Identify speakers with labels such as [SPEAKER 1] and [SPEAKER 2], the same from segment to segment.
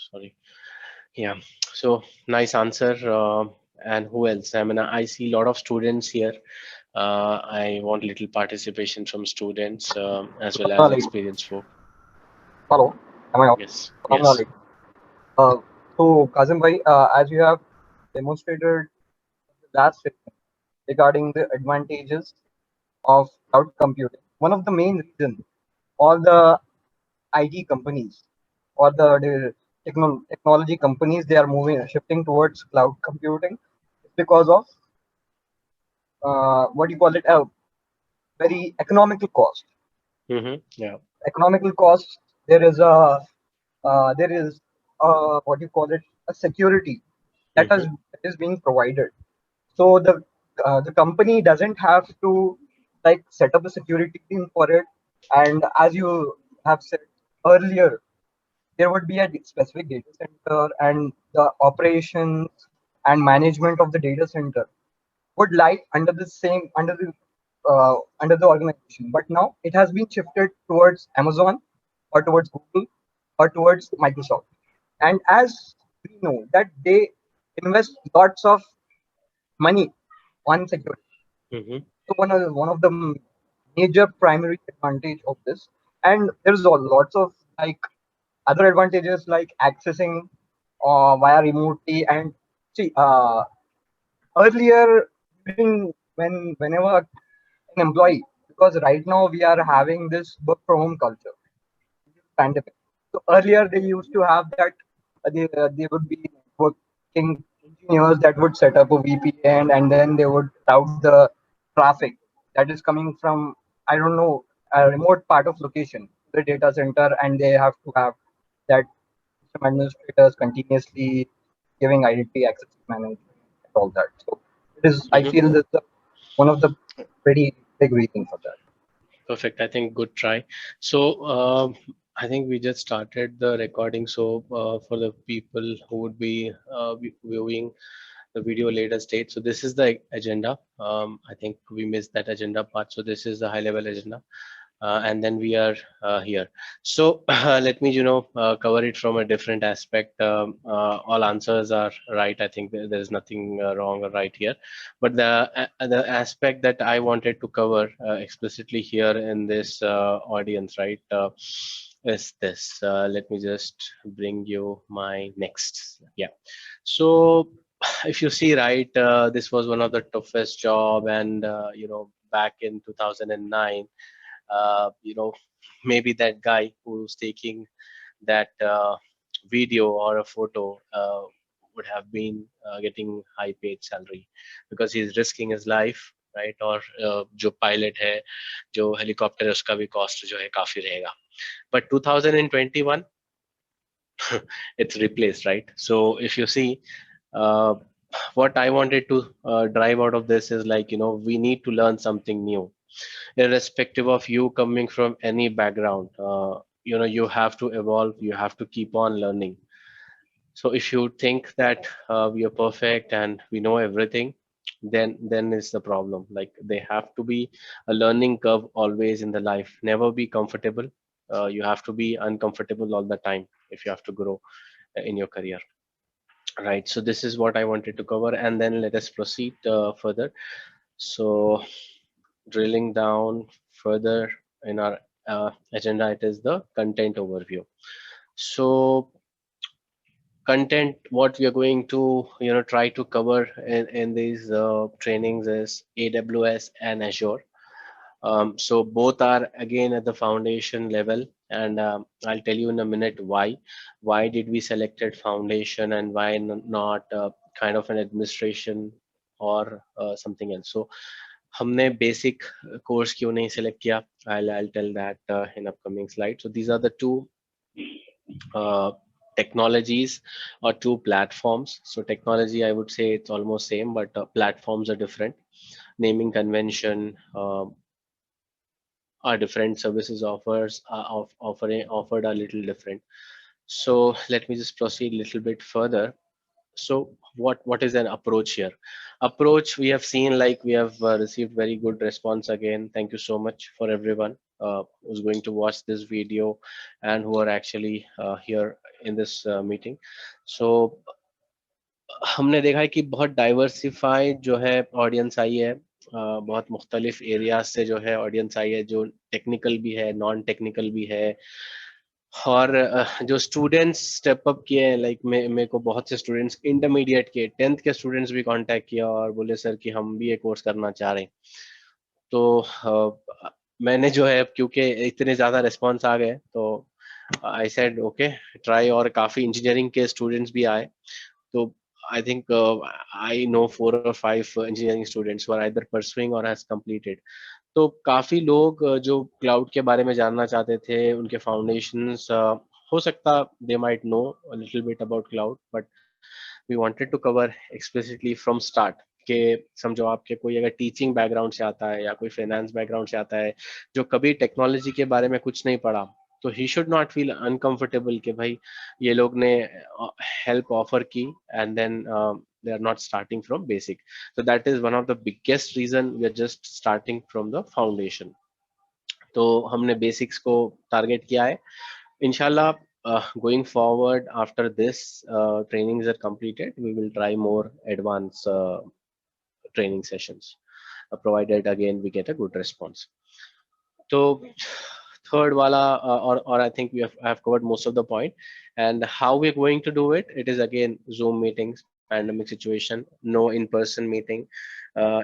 [SPEAKER 1] Sorry. Yeah. So nice answer. And who else? I mean, I see a lot of students here. I want little participation from students as well as
[SPEAKER 2] Assalamualaikum.
[SPEAKER 1] experienced folk.
[SPEAKER 2] Hello, am I on?
[SPEAKER 1] Yes. Yes.
[SPEAKER 2] Assalamualaikum. Kazim bhai, as you have demonstrated the last session regarding the advantages of cloud computing, one of the main reasons all the IT companies or the technology companies they are moving shifting towards cloud computing is because of what do you call it, a very economical cost.
[SPEAKER 1] Yeah.
[SPEAKER 2] Economical cost. There is what do you call it, a security
[SPEAKER 1] hmm
[SPEAKER 2] that is being provided. So the company doesn't have to like set up a security team for it. And as you have said earlier, there would be a specific data center, and the operations and management of the data center would lie under the same under the organization. But now it has been shifted towards Amazon or towards Google or towards Microsoft. And as we know that they invest lots of money on security.
[SPEAKER 1] hmm
[SPEAKER 2] So one of the major primary advantage of this, and there's a lots of like other advantages like accessing via remotely. And see, earlier during whenever an employee, because right now we are having this work from home culture, pandemic. So earlier they used to have that they would be working engineers that would set up a VPN, and then they would route the traffic that is coming from, I don't know, a remote part of location to the data center, and they have to have that system administrators continuously giving identity access management and all that. So it is, I
[SPEAKER 1] hmm
[SPEAKER 2] feel that one of the pretty big reasons for that.
[SPEAKER 1] Perfect. I think good try. So I think we just started the recording. So for the people who would be viewing the video later state. So this is the agenda. I think we missed that agenda part. So this is the high level agenda. And then we are here. So let me, cover it from a different aspect. All answers are right. I think there is nothing wrong or right here. But the aspect that I wanted to cover explicitly here in this audience, right, is this. Let me just bring you my next. Yeah. So if you see, right, this was one of the toughest job, and back in 2009, maybe that guy who's taking that video or a photo would have been getting high paid salary because he's risking his life, right? और जो pilot है, जो helicopter है, उसका भी cost जो है काफी रहेगा. But 2021, it's replaced, right? So if you see, uh, what I wanted to drive out of this is like, we need to learn something new irrespective of you coming from any background. You have to evolve, you have to keep on learning. So if you think that we are perfect and we know everything, then is the problem. Like, they have to be a learning curve always in the life. Never be comfortable. You have to be uncomfortable all the time if you have to grow in your career, right? So this is what I wanted to cover, and then let us proceed further. So drilling down further in our agenda, it is the content overview. So content, what we are going to try to cover in these trainings is AWS and Azure. So both are again at the foundation level, and I'll tell you in a minute why did we selected foundation and why not kind of an administration or something else. So हमने basic course क्यों नहीं select किया? I'll tell that in upcoming slide. So these are the two uh, technologies or two platforms. So technology, I would say it's almost same, but platforms are different. Naming convention are different. Services offers are offering offered are little different. So let me just proceed a little bit further. So what is an approach here? Approach, we have seen, like, we have received very good response again. Thank you so much for everyone. who's going to watch this video and who are actually here in this meeting. So हमने देखा है कि बहुत diversified जो है audience I है, बहुत मुख्तलिफ एरियाज से जो है ऑडियंस आई है, जो टेक्निकल भी है, नॉन टेक्निकल भी है, और जो स्टूडेंट्स स्टेप अप किए हैं, लाइक मेरे को बहुत से स्टूडेंट्स इंटरमीडिएट के 10th के स्टूडेंट्स भी कांटेक्ट किया और बोले सर कि हम भी ये कोर्स करना चाह रहे हैं। तो मैंने जो है, क्योंकि इतने ज़्यादा रिस्पॉन्स आ गए, तो आई सेड ओके ट्राई, और काफ़ी इंजीनियरिंग के स्टूडेंट्स भी आए। तो I think I know 4 or 5 engineering students who are either pursuing or has completed. तो काफी लोग जो क्लाउड के बारे में जानना चाहते थे, उनके फाउंडेशंस, हो सकता they might know a little bit about cloud, but we wanted to cover explicitly from start कि समझो आपके कोई अगर टीचिंग बैकग्राउंड से आता है या कोई फाइनेंस बैकग्राउंड से आता है, जो कभी टेक्नोलॉजी के बारे में कुछ नहीं पढ़ा, तो he should not feel uncomfortable कि भाई ये लोग ने हेल्प ऑफर की and then they are not starting from basic. So that is one of the biggest reason we are just starting from the foundation. तो हमने बेसिक्स को target किया है। इंशाल्लाह going forward after this trainings are completed, we will try more advanced training sessions, provided again we get a good response. So third wala, or I think I have covered most of the point. And how we're going to do it, it is again Zoom meetings, pandemic situation, no in-person meeting.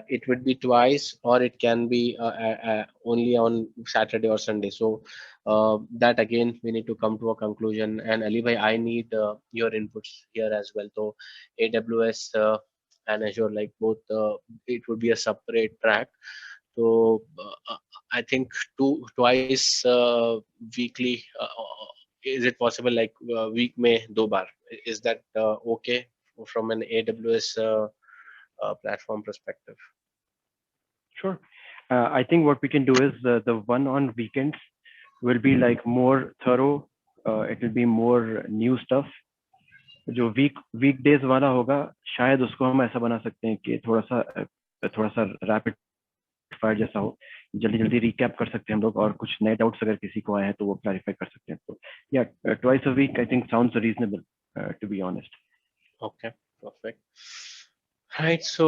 [SPEAKER 1] It would be twice, or it can be only on Saturday or Sunday. So that again we need to come to a conclusion. And Ali bhai, I need your inputs here as well. So AWS and Azure, like both, it would be a separate track. So I think twice weekly. Is it possible, like week में 2 बार? Is that okay from an AWS platform perspective?
[SPEAKER 3] Sure. I think what we can do is the one on weekends will be like more thorough. It will be more new stuff. जो weekdays वाला होगा, शायद उसको हम ऐसा बना सकते हैं कि थोड़ा सा रैपिड फायर जैसा हो, जल्दी रिकैप कर सकते हैं हम लोग, और कुछ नए डाउट्स अगर किसी को आए हैं तो वो क्लैरिफाई कर सकते हैं। तो या twice a week I think sounds reasonable, to be honest.
[SPEAKER 1] Okay, perfect. Right, so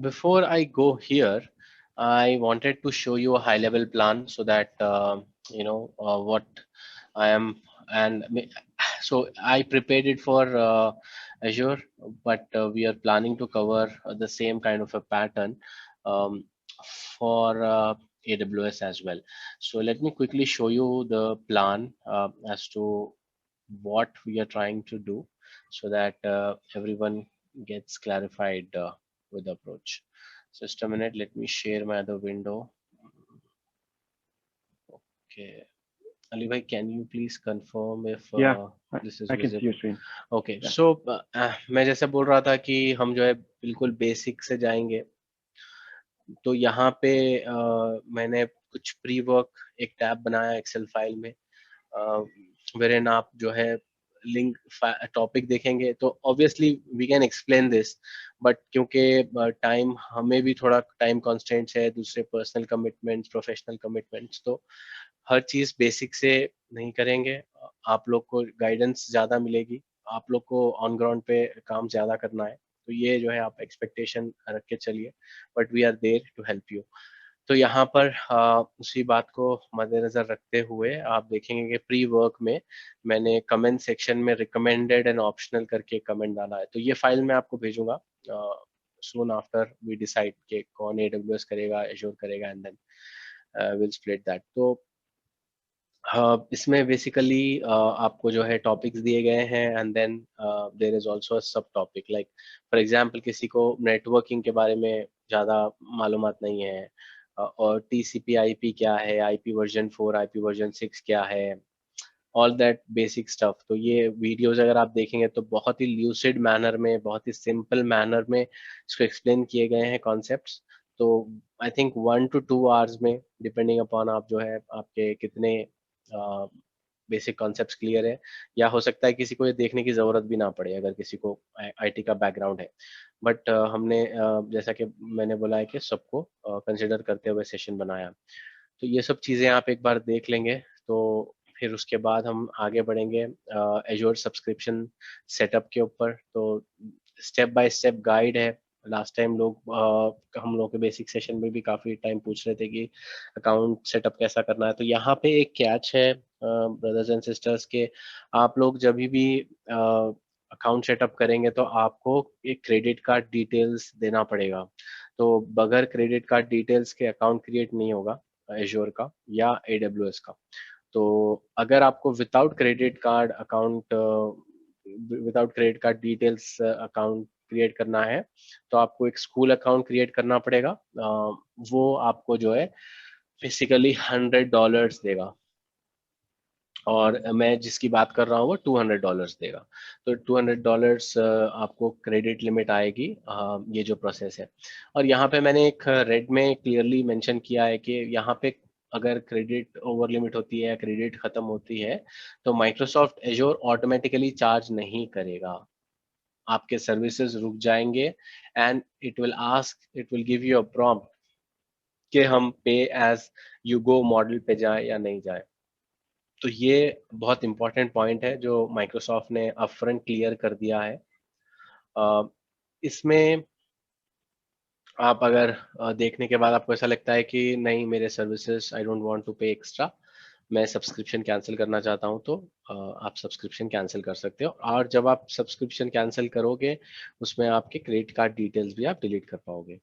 [SPEAKER 1] before I go here, I wanted to show you a high level plan so that you know what I am, and so I prepared it for Azure, but we are planning to cover the same kind of a pattern um, for AWS as well. So let me quickly show you the plan as to what we are trying to do, so that everyone gets clarified with the approach. Just a minute, let me share my other window. Okay, Ali bhai, can you please confirm if this is
[SPEAKER 3] I can see
[SPEAKER 1] visible?
[SPEAKER 3] your screen.
[SPEAKER 1] Okay,
[SPEAKER 3] Yeah.
[SPEAKER 1] so मैं जैसे बोल रहा था कि हम जो है बिल्कुल बेसिक से जाएंगे। तो यहाँ पे मैंने कुछ प्री वर्क एक टैब बनाया एक्सेल फाइल में, वेरेन आप जो है लिंक टॉपिक देखेंगे तो obviously we can explain this, but क्योंकि टाइम, हमें भी थोड़ा टाइम कॉन्स्टेंट्स है, दूसरे पर्सनल कमिटमेंट्स, प्रोफेशनल कमिटमेंट्स, तो हर चीज बेसिक से नहीं करेंगे। आप लोग को गाइडेंस ज्यादा मिलेगी, आप लोग को ऑन ग्राउंड पे काम ज्यादा करना है, तो ये जो है आप एक्सपेक्टेशन रख के चलिए, but we are there to help you. तो यहाँ पर उसी बात को मद्देनजर रखते हुए आप देखेंगे कि प्री वर्क में मैंने कमेंट सेक्शन में रिकमेंडेड एंड ऑप्शनल करके कमेंट डाला है। तो ये फाइल मैं आपको भेजूंगा सून आफ्टर वी डिसाइड कि कौन AWS करेगा, एश्योर करेगा, and then will split that. तो इसमें बेसिकली आपको जो है टॉपिक्स दिए गए हैं, and then there is also a sub topic, like for example किसी को नेटवर्किंग के बारे में ज़्यादा मालूमात नहीं है, और TCP IP क्या है, IP वर्जन 4, IP वर्जन 6 क्या है, ऑल दैट बेसिक स्टफ। तो ये वीडियोस अगर आप देखेंगे तो बहुत ही ल्यूसिड मैनर में, बहुत ही सिंपल मैनर में इसको एक्सप्लेन किए गए हैं कॉन्सेप्ट्स। तो आई थिंक 1 to 2 hours में, डिपेंडिंग अपॉन आप जो है आपके कितने बेसिक कॉन्सेप्ट्स क्लियर है, या हो सकता है किसी को ये देखने की जरूरत भी ना पड़े अगर किसी को IT का बैकग्राउंड है। बट हमने जैसा कि मैंने बोला है कि सबको कंसिडर करते हुए सेशन बनाया। तो ये सब चीज़ें आप एक बार देख लेंगे तो फिर उसके बाद हम आगे बढ़ेंगे एजोर सब्सक्रिप्शन सेटअप के ऊपर। तो स्टेप बाय स्टेप गाइड है। लास्ट टाइम हम लोग के बेसिक सेशन में भी काफ़ी टाइम पूछ रहे थे कि अकाउंट सेटअप कैसा करना है। तो यहाँ पे एक कैच है ब्रदर्स एंड सिस्टर्स के, आप लोग जब भी अकाउंट सेटअप करेंगे तो आपको एक क्रेडिट कार्ड डिटेल्स देना पड़ेगा। तो बगैर क्रेडिट कार्ड डिटेल्स के अकाउंट क्रिएट नहीं होगा एश्योर का या AWS का। तो अगर आपको without credit card details account create करना है तो आपको एक स्कूल अकाउंट क्रिएट करना पड़ेगा। वो आपको जो है फिजिकली $100 देगा, और मैं जिसकी बात कर रहा हूँ वो $200 देगा। तो $200 आपको क्रेडिट लिमिट आएगी, ये जो प्रोसेस है। और यहाँ पे मैंने एक रेड में क्लियरली मेंशन किया है कि यहाँ पे अगर क्रेडिट ओवर लिमिट होती है या क्रेडिट खत्म होती है तो माइक्रोसॉफ्ट एजोर ऑटोमेटिकली चार्ज नहीं करेगा, आपके सर्विसेज रुक जाएंगे and it will give you a prompt कि हम पे एज यू गो मॉडल पे जाए या नहीं जाए। तो ये बहुत इंपॉर्टेंट पॉइंट है जो माइक्रोसॉफ्ट ने अपफ्रंट क्लियर कर दिया है। अ, इसमें आप अगर देखने के बाद आपको ऐसा लगता है कि नहीं मेरे services I don't want to pay extra, मैं सब्सक्रिप्शन कैंसिल करना चाहता हूँ, तो आप सब्सक्रिप्शन कैंसिल कर सकते हो। और जब आप सब्सक्रिप्शन कैंसिल करोगे उसमें आपके क्रेडिट कार्ड डिटेल्स भी आप डिलीट कर पाओगे।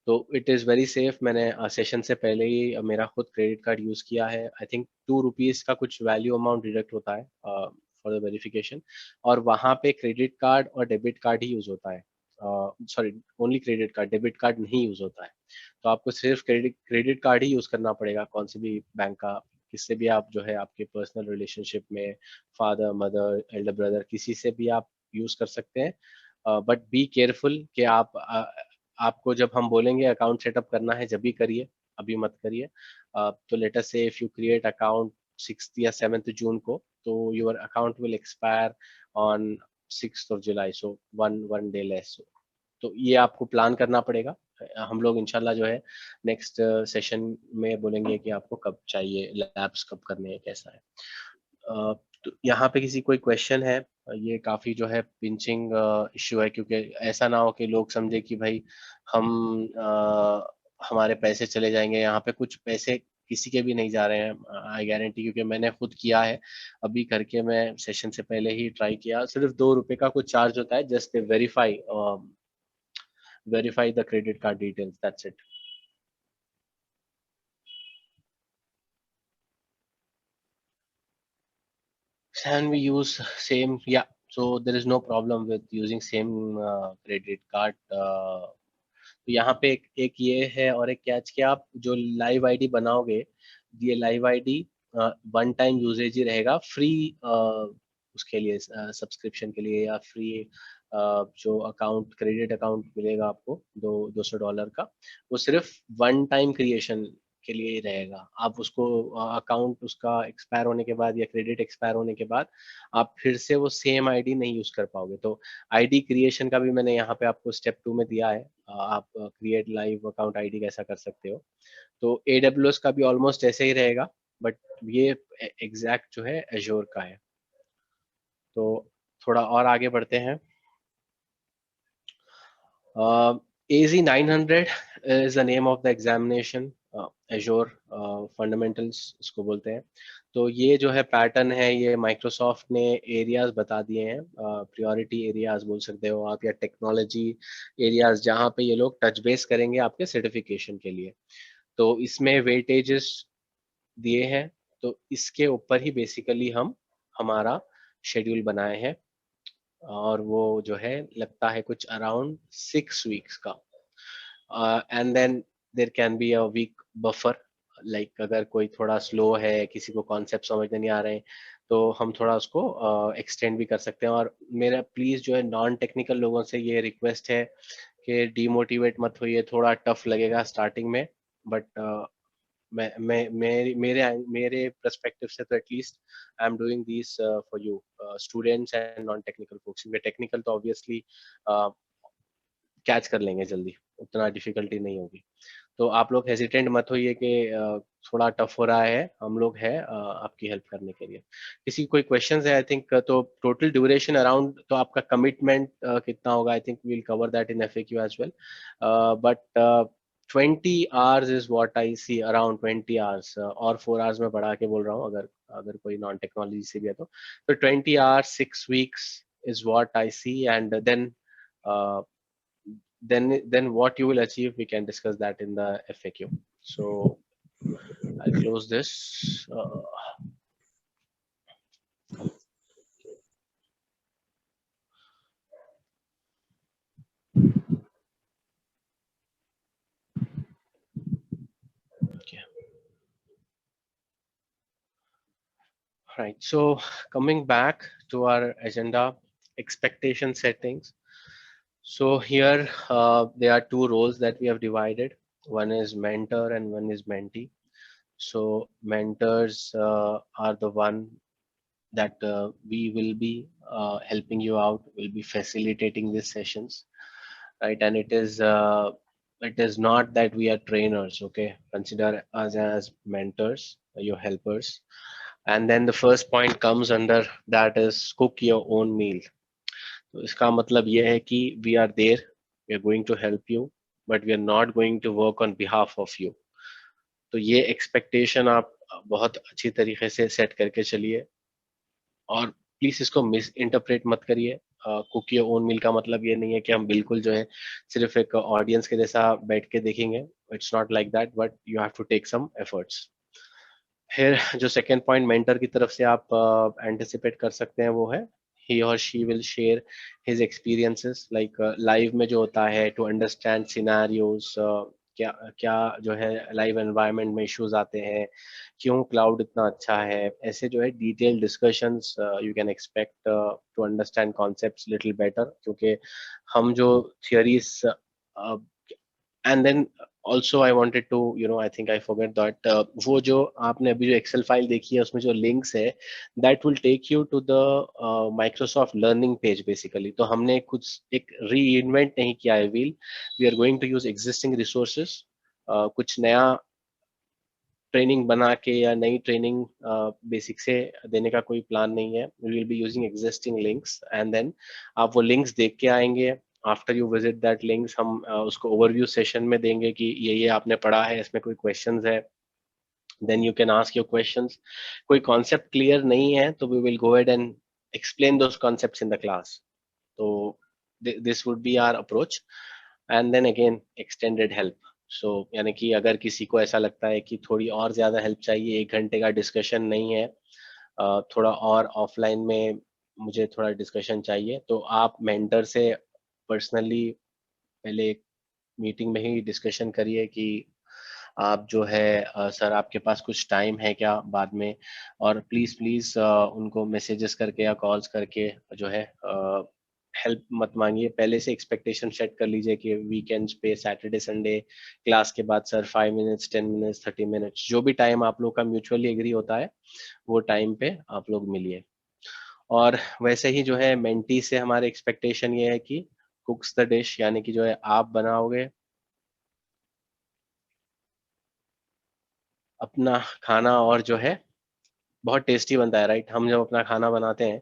[SPEAKER 1] तो इट इज़ वेरी सेफ। मैंने सेशन से पहले ही मेरा खुद क्रेडिट कार्ड यूज़ किया है। आई थिंक ₹2 का कुछ वैल्यू अमाउंट डिडक्ट होता है फॉर द वेरिफिकेशन, और वहाँ पे क्रेडिट कार्ड और डेबिट कार्ड ही यूज़ होता है। Sorry, only credit card, debit card नहीं यूज़ होता है। तो आपको सिर्फ क्रेडिट कार्ड ही यूज़ करना पड़ेगा, कौन से भी बैंक का, किससे भी आप जो है आपके पर्सनल रिलेशनशिप में, फादर मदर एल्डर ब्रदर किसी से भी आप यूज़ कर सकते हैं। बट बी केयरफुल कि आपको जब हम बोलेंगे अकाउंट सेटअप करना है जब भी करिए, अभी मत करिए। तो लेट अस से if you create account 6th या 7th जून को, तो your account will expire on 6th of July, so one day less. तो ये आपको प्लान करना पड़ेगा। हम लोग इंशाल्लाह जो है नेक्स्ट सेशन में बोलेंगे कि आपको कब चाहिए, लैब्स कब करने हैं, कैसा है। तो यहाँ पे किसी कोई क्वेश्चन है? ये काफी जो है पिंचिंग इश्यू है, क्योंकि ऐसा ना हो कि लोग समझे कि भाई हम हमारे पैसे चले जाएंगे। यहाँ पे कुछ पैसे किसी के भी नहीं जा रहे हैं, आई गारंटी, क्योंकि मैंने खुद किया है अभी करके। मैं सेशन से पहले ही ट्राई किया। सिर्फ ₹2 का कुछ चार्ज होता है, just verify the credit card details, that's it. Can we use same? Yeah. So there is no problem with using same credit card. तो यहाँ पे एक ये है, और एक कैच कि आप जो लाइव आईडी बनाओगे, ये live ID one time uses ही रहेगा, फ्री उसके लिए, सब्सक्रिप्शन के लिए, या फ्री जो अकाउंट क्रेडिट अकाउंट मिलेगा आपको $200 का, वो सिर्फ वन टाइम क्रिएशन के लिए ही रहेगा। आप उसको अकाउंट उसका एक्सपायर होने के बाद या क्रेडिट एक्सपायर होने के बाद आप फिर से वो सेम आईडी नहीं यूज कर पाओगे। तो आईडी क्रिएशन का भी मैंने यहाँ पे आपको स्टेप 2 में दिया है। आप क्रिएट लाइव अकाउंट आईडी कैसा कर सकते हो। तो AWS का भी ऑलमोस्ट ऐसे ही रहेगा, बट ये एग्जैक्ट जो है एजोर का है। तो थोड़ा और आगे बढ़ते हैं। AZ900 is the name of the examination, Azure Fundamentals इसको बोलते हैं। तो ये जो है पैटर्न है, ये माइक्रोसॉफ्ट ने एरियाज बता दिए हैं, प्रायोरिटी एरियाज बोल सकते हो आप, या टेक्नोलॉजी एरियाज, जहाँ पे ये लोग टच बेस करेंगे आपके सर्टिफिकेशन के लिए। तो इसमें वेटेजेस दिए हैं, तो इसके ऊपर ही बेसिकली हम हमारा शेड्यूल बनाए हैं। और वो जो है लगता है कुछ अराउंड 6 वीक्स का। And then there can be a week buffer, like अगर कोई थोड़ा स्लो है, किसी को कॉन्सेप्ट समझ में नहीं आ रहे हैं, तो हम थोड़ा उसको एक्सटेंड भी कर सकते हैं। और मेरा प्लीज जो है नॉन टेक्निकल लोगों से ये रिक्वेस्ट है कि डीमोटिवेट मत होइए, थोड़ा टफ लगेगा स्टार्टिंग में, बट मैं मेरे पर्सपेक्टिव से तो at least I am doing this for you students and non technical folks. Technical तो ऑब्वियसली कैच कर लेंगे जल्दी, उतना डिफिकल्टी नहीं होगी। तो आप लोग हेजिटेंट मत होइए कि थोड़ा टफ हो रहा है, हम लोग हैं आपकी हेल्प करने के लिए। किसी कोई क्वेश्चंस है? आई थिंक तो टोटल ड्यूरेशन अराउंड, तो आपका कमिटमेंट कितना होगा? I think we'll cover that इन FAQ as well, but 20 hours is what I see, around 20 hours, और 4 आवर्स में बढ़ा के बोल रहा हूँ, अगर अगर कोई नॉन टेक्नोलॉजी से भी है तो 20 hours 6 weeks is what I see, and uh, then what you will achieve, we can discuss that in the FAQ. So I'll close this. Okay. Right. So coming back to our agenda, expectation settings. So here there are two roles that we have divided. One is mentor and one is mentee. So mentors are the one that we will be helping you out, will be facilitating these sessions, right? And it is not that we are trainers, okay? Consider us as mentors, your helpers. And then the first point comes under that is cook your own meal. तो इसका मतलब ये है कि we are there, we are going to help you, but we are not going to work on behalf of you. तो ये expectation आप बहुत अच्छी तरीके से सेट करके चलिए, और प्लीज इसको मिस इंटरप्रेट मत करिए। कुक योर ओन मील का मतलब ये नहीं है कि हम बिल्कुल जो है सिर्फ एक ऑडियंस के जैसा बैठ के देखेंगे, it's not like that, but you have to take some efforts. फिर जो सेकेंड पॉइंट मेंटर की तरफ से आप एंटिसिपेट कर सकते हैं वो है he or she will share his experiences, like live में जो होता है, to understand scenarios, क्या क्या जो है लाइव एनवायरनमेंट में इश्यूज आते हैं, क्यों क्लाउड इतना अच्छा है, ऐसे जो है detail discussions you can expect to understand concepts little better, क्योंकि हम जो theories and then also I wanted to I think I forget that, वो जो आपने अभी जो एक्सेल फाइल देखी है उसमें जो लिंक्स है, that will take you to the Microsoft learning page basically. तो हमने कुछ एक री इन्वेंट नहीं किया है wheel, we are going to use existing resources, कुछ नया ट्रेनिंग बना के या नई ट्रेनिंग बेसिक से देने का कोई प्लान नहीं है। We will be using existing links and then आप वो लिंक्स देख के आएंगे। After you visit that links हम उसको ओवरव्यू सेशन में देंगे कि ये आपने पढ़ा है, इसमें कोई क्वेश्चंस है, then you can ask your questions. कोई कॉन्सेप्ट क्लियर नहीं है तो we will go ahead and explain those concepts in the class. तो this would be our approach, and then again extended help. So यानी कि अगर किसी को ऐसा लगता है कि थोड़ी और ज्यादा हेल्प चाहिए, 1 घंटे का डिस्कशन नहीं है, थोड़ा और ऑफलाइन में मुझे थोड़ा डिस्कशन चाहिए, तो आप मेंटर से पर्सनली पहले एक मीटिंग में ही डिस्कशन करिए कि आप जो है सर आपके पास कुछ टाइम है क्या बाद में, और प्लीज प्लीज उनको मैसेजेस करके या कॉल्स करके जो है हेल्प मत मांगिए। पहले से एक्सपेक्टेशन सेट कर लीजिए कि वीकेंड्स पे सैटरडे संडे क्लास के बाद सर 5 मिनट्स 10 मिनट्स 30 मिनट्स जो भी टाइम आप लोग का म्यूचुअली एग्री होता है वो टाइम पे आप लोग मिलिए। और वैसे ही जो है मेंटी से हमारे एक्सपेक्टेशन ये है कि कुक्स द डिश, यानी कि जो है आप बनाओगे अपना खाना, और जो है बहुत टेस्टी बनता है, राइट? हम जब अपना खाना बनाते हैं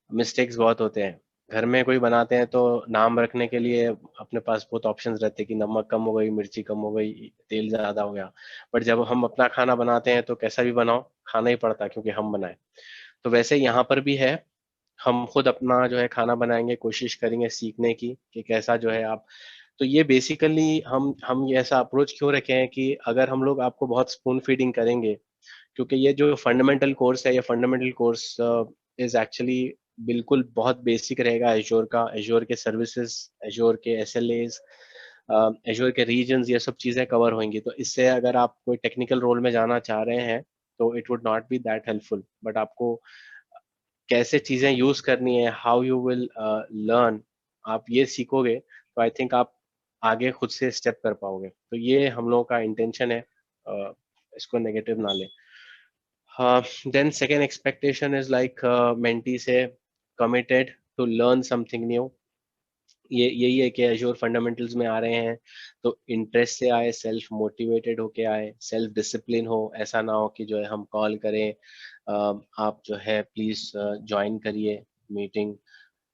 [SPEAKER 1] मिस्टेक्स बहुत होते हैं। घर में कोई बनाते हैं तो नाम रखने के लिए अपने पास बहुत ऑप्शंस रहते हैं कि नमक कम हो गई, मिर्ची कम हो गई, तेल ज्यादा हो गया। बट जब हम अपना खाना बनाते हैं तो कैसा भी बनाओ खाना ही पड़ता है, क्योंकि हम बनाए। तो वैसे यहाँ पर भी है, हम खुद अपना जो है खाना बनाएंगे, कोशिश करेंगे सीखने की कि कैसा जो है आप। तो ये बेसिकली हम ये ऐसा अप्रोच क्यों रखे हैं कि अगर हम लोग आपको बहुत स्पून फीडिंग करेंगे, क्योंकि ये जो फंडामेंटल कोर्स है, ये फंडामेंटल कोर्स इज एक्चुअली बिल्कुल बहुत बेसिक रहेगा एजोर का, एजोर के सर्विसेज, एजोर के SLAs, एजोर के रीजन्स, ये सब चीजें कवर होंगी। तो इससे अगर आप कोई टेक्निकल रोल में जाना चाह रहे हैं तो it would not be that helpful, but आपको कैसे चीजें यूज करनी है, हाउ यू विल लर्न, आप ये सीखोगे तो आई थिंक आप आगे खुद से स्टेप कर पाओगे। तो ये हम लोगों का इंटेंशन है, इसको नेगेटिव ना ले। Then second expectation is like mentee say committed to learn something new, ये यही है कि एश्योर फंडामेंटल्स में आ रहे हैं तो इंटरेस्ट से आए, सेल्फ मोटिवेटेड होके आए, सेल्फ डिसिप्लिन हो, ऐसा ना हो कि जो है हम कॉल करें आप जो है प्लीज ज्वाइन करिए मीटिंग।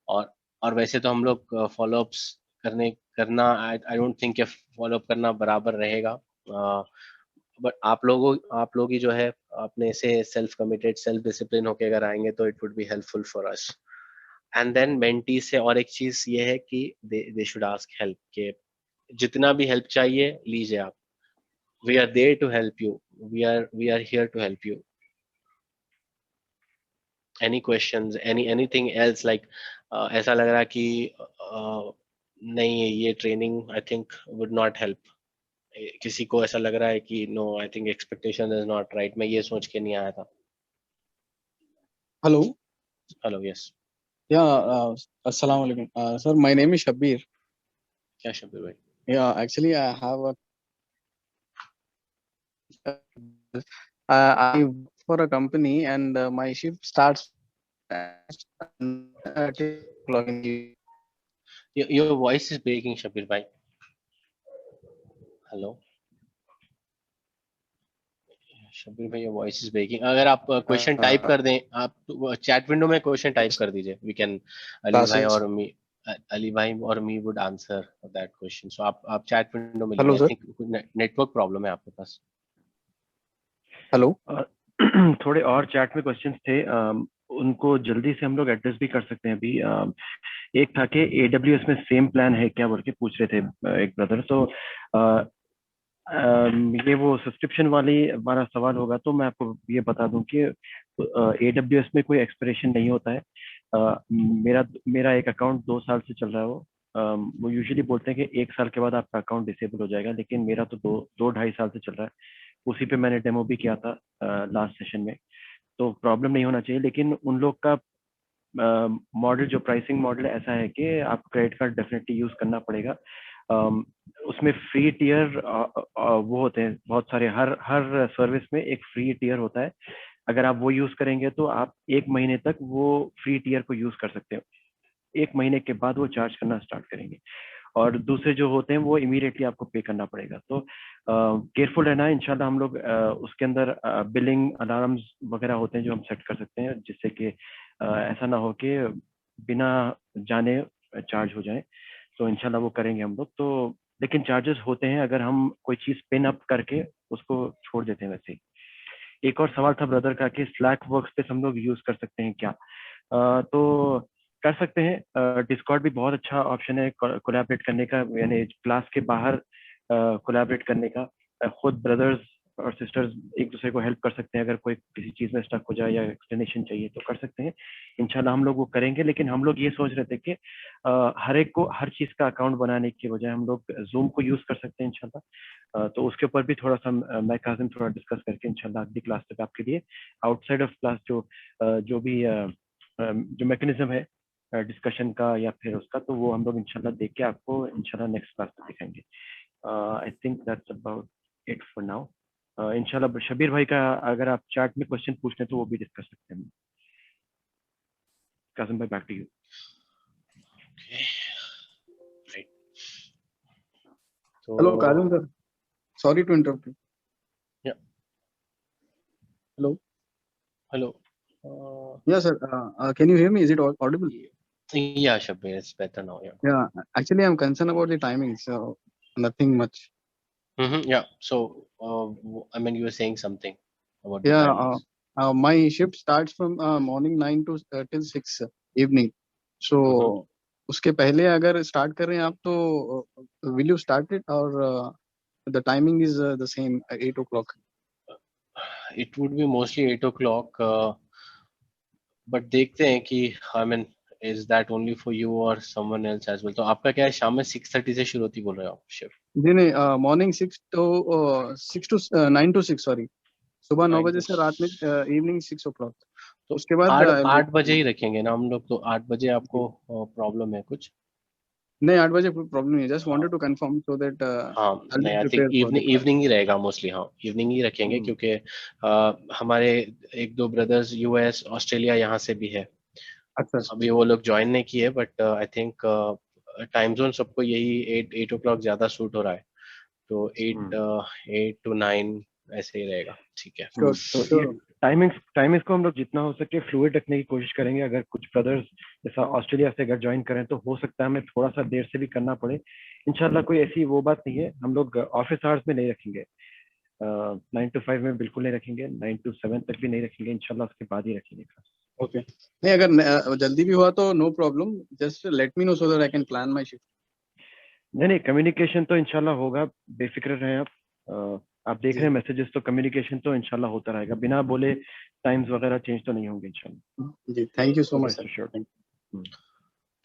[SPEAKER 1] और वैसे तो हम लोग फॉलोअप्स करना आई डोंट थिंक फॉलोअप करना बराबर रहेगा, बट आप लोग ही जो है अपने से सेल्फ कमिटेड सेल्फ डिसिप्लिन होके अगर आएंगे तो it would be helpful for us. And then mentee से और एक चीज ये है कि दे शुड आस्क हेल्प, के जितना भी हेल्प चाहिए लीजिए आप, we are there to help you, we are here to help you. Any questions, anything else like ऐसा लग रहा है कि नहीं ये training I think would not help, किसी को ऐसा लग रहा है कि no I think expectation is not right, मैं ये सोच के नहीं आया था।
[SPEAKER 4] Hello.
[SPEAKER 1] Hello yes.
[SPEAKER 4] Yeah. Assalamu alaikum. Sir, my name is Shabir.
[SPEAKER 1] क्या शब्द भाई?
[SPEAKER 4] Yeah. Actually, I have a. I work for a company, and my shift starts at 10 o'clock in the.
[SPEAKER 1] Your voice is breaking Shabir भाई। Hello Shabir भाई, your voice is breaking. अगर आप question type कर दें, आप चैट विंडो में question type कर दीजिए, वी कैन अली भाई
[SPEAKER 4] Classes.
[SPEAKER 1] और मी, अली भाई और me would answer that question. So आप चैट विंडो में लीजिए,
[SPEAKER 4] Hello,
[SPEAKER 1] I
[SPEAKER 4] sir.
[SPEAKER 1] Think network problem है आपके पास।
[SPEAKER 4] Hello.
[SPEAKER 3] थोड़े और चैट में क्वेश्चंस थे, उनको जल्दी से हम लोग एड्रेस भी कर सकते हैं अभी। एक था कि AWS में सेम प्लान है क्या बोल के पूछ रहे थे एक ब्रदर। तो ये वो सब्सक्रिप्शन वाली हमारा सवाल होगा, तो मैं आपको ये बता दूं कि AWS में कोई एक्सपिरेशन नहीं होता है। मेरा मेरा एक अकाउंट 2 साल से चल रहा है। वो यूजुअली बोलते हैं कि 1 साल के बाद आपका अकाउंट डिसेबल हो जाएगा, लेकिन मेरा तो दो ढाई साल से चल रहा है। उसी पे मैंने डेमो भी किया था लास्ट सेशन में, तो प्रॉब्लम नहीं होना चाहिए। लेकिन उन लोग का मॉडल, जो प्राइसिंग मॉडल है, ऐसा है कि आप क्रेडिट कार्ड डेफिनेटली यूज करना पड़ेगा। उसमें फ्री टियर वो होते हैं बहुत सारे, हर हर सर्विस में एक फ्री टियर होता है। अगर आप वो यूज करेंगे तो आप 1 महीने तक वो फ्री टियर को यूज कर सकते हो। 1 महीने के बाद वो चार्ज करना स्टार्ट करेंगे, और दूसरे जो होते हैं वो इमीडिएटली आपको पे करना पड़ेगा। तो केयरफुल रहना है। इंशाल्लाह हम लोग उसके अंदर बिलिंग अलार्म्स वगैरह होते हैं जो हम सेट कर सकते हैं, जिससे कि ऐसा ना हो कि बिना जाने चार्ज हो जाए। तो इंशाल्लाह वो करेंगे हम लोग। तो लेकिन चार्जेस होते हैं अगर हम कोई चीज पिन अप करके उसको छोड़ देते हैं वैसे ही। एक और सवाल था ब्रदर का कि स्लैक वर्कस्पेस हम लोग यूज कर सकते हैं क्या? तो कर सकते हैं। डिस्कॉर्ड भी बहुत अच्छा ऑप्शन है कोलैबोरेट करने का, यानी क्लास के बाहर कोलैबोरेट करने का। खुद ब्रदर्स और सिस्टर्स एक दूसरे को हेल्प कर सकते हैं। अगर कोई किसी चीज में स्टक हो जाए या एक्सप्लेनेशन चाहिए तो कर सकते हैं। इंशाल्लाह हम लोग वो करेंगे। लेकिन हम लोग ये सोच रहे थे कि हर एक को हर चीज का अकाउंट बनाने की बजाय हम लोग जूम को यूज कर सकते हैं इंशाल्लाह। तो उसके ऊपर भी थोड़ा सा मैं काजिम थोड़ा डिस्कस करके इंशाल्लाह अगली क्लास तक आपके लिए आउटसाइड ऑफ क्लास जो भी जो मैकेनिज्म है डिस्कशन का या फिर उसका, तो वो हम लोग इंशाल्लाह देख के आपको इंशाल्लाह नेक्स्ट क्लास में दिखाएंगे। आई think that's about it for now. इंशाल्लाह शबीर भाई का अगर आप चैट में क्वेश्चन पूछते हैं तो वो भी डिस्कस सकते हैं। कासिम भाई, back to you.
[SPEAKER 1] Right.
[SPEAKER 4] Hello,
[SPEAKER 1] तो
[SPEAKER 4] Kazim, sir. Sorry to interrupt you.
[SPEAKER 1] या
[SPEAKER 4] Hello.
[SPEAKER 1] Hello
[SPEAKER 4] Yeah, sir. Can you hear me? Is it audible?
[SPEAKER 1] या शबीर, इट्स बेटर नाउ या।
[SPEAKER 4] Yeah. Actually, I'm concerned about the timing, so nothing much.
[SPEAKER 1] Yeah, so I mean you were saying something about the
[SPEAKER 4] Yeah.
[SPEAKER 1] timings.
[SPEAKER 4] My shift starts from morning 9 to till 6 evening. So उसके पहले अगर start कर रहे हैं आप तो will you start it or the timing is the same 8 o'clock?
[SPEAKER 1] It would be mostly 8 o'clock, but देखते हैं कि I mean is that only for you or someone else as well? तो आपका क्या है, शाम में 6:30 से शुरू होती बोल रहे हो आप शिफ्ट?
[SPEAKER 4] जी नहीं, मॉर्निंग 6 to 9 to 6 सॉरी, सुबह 9 बजे से रात में इवनिंग 6 o'clock।
[SPEAKER 1] तो
[SPEAKER 4] उसके बाद
[SPEAKER 1] 8 बजे ही रखेंगे ना हम लोग, तो 8 बजे आपको प्रॉब्लम है कुछ?
[SPEAKER 4] नहीं 8 बजे कोई प्रॉब्लम नहीं है, just wanted to confirm so that
[SPEAKER 1] हाँ
[SPEAKER 4] आई
[SPEAKER 1] नहीं,
[SPEAKER 4] will
[SPEAKER 1] I think
[SPEAKER 4] prepare for the
[SPEAKER 1] evening
[SPEAKER 4] class.
[SPEAKER 1] Evening ही रहेगा मोस्टली। हाँ इवनिंग ही रखेंगे क्योंकि हमारे एक दो ब्रदर्स US ऑस्ट्रेलिया यहाँ से भी है।
[SPEAKER 4] अच्छा
[SPEAKER 1] अभी वो लोग ज्वाइन नहीं किए, but I think time zone सबको यही 8 o'clock ज्यादा सूट हो रहा है, तो 8 to 9 ऐसे ही रहेगा, ठीक है।
[SPEAKER 4] Sure,
[SPEAKER 3] तो ये
[SPEAKER 4] sure.
[SPEAKER 3] टाइमिंग्स को हम लोग जितना हो सके फ्लूइड रखने की कोशिश करेंगे। अगर कुछ ब्रदर्स जैसा ऑस्ट्रेलिया से अगर ज्वाइन करें तो हो सकता है हमें थोड़ा सा देर से भी करना पड़े। इंशाल्लाह कोई ऐसी वो बात नहीं है, हम लोग ऑफिस आवर्स में नहीं रखेंगे, 9 to 5 में बिल्कुल नहीं रखेंगे, 9 to 7 तक भी नहीं रखेंगे, इंशाल्लाह उसके बाद ही रखेंगे।
[SPEAKER 4] Okay. नहीं, अगर जल्दी भी हुआ तो no problem, just let me know so that I can plan my shift.
[SPEAKER 3] नहीं, कम्युनिकेशन तो इंशाल्लाह होगा, बेफिक्र रहें आप। आप देख रहे हैं मैसेजेस, तो कम्युनिकेशन तो इंशाल्लाह होता रहेगा, बिना बोले टाइम्स वगैरह चेंज तो नहीं होंगे इंशाल्लाह।
[SPEAKER 4] जी, thank you so much
[SPEAKER 3] Rest
[SPEAKER 4] sir.
[SPEAKER 3] assured.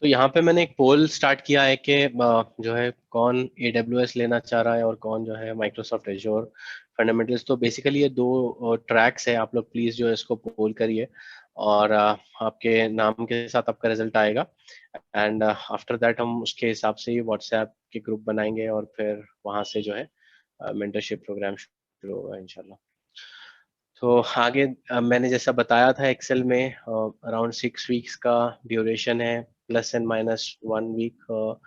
[SPEAKER 1] तो यहाँ पे मैंने एक पोल स्टार्ट किया है कि जो है कौन AWS लेना चाह रहा है और कौन जो है माइक्रोसॉफ्ट एज्योर फंडामेंटल्स। तो बेसिकली ये दो ट्रैक्स है, आप लोग प्लीज जो है इसको पोल करिए और आपके नाम के साथ आपका रिजल्ट आएगा, एंड आफ्टर दैट हम उसके हिसाब से ही व्हाट्सएप के ग्रुप बनाएंगे और फिर वहां से जो है मेंटरशिप प्रोग्राम शुरू होगा इंशाल्लाह। तो आगे मैंने जैसा बताया था एक्सेल में अराउंड 6 weeks का ड्यूरेशन है, +and -1 week।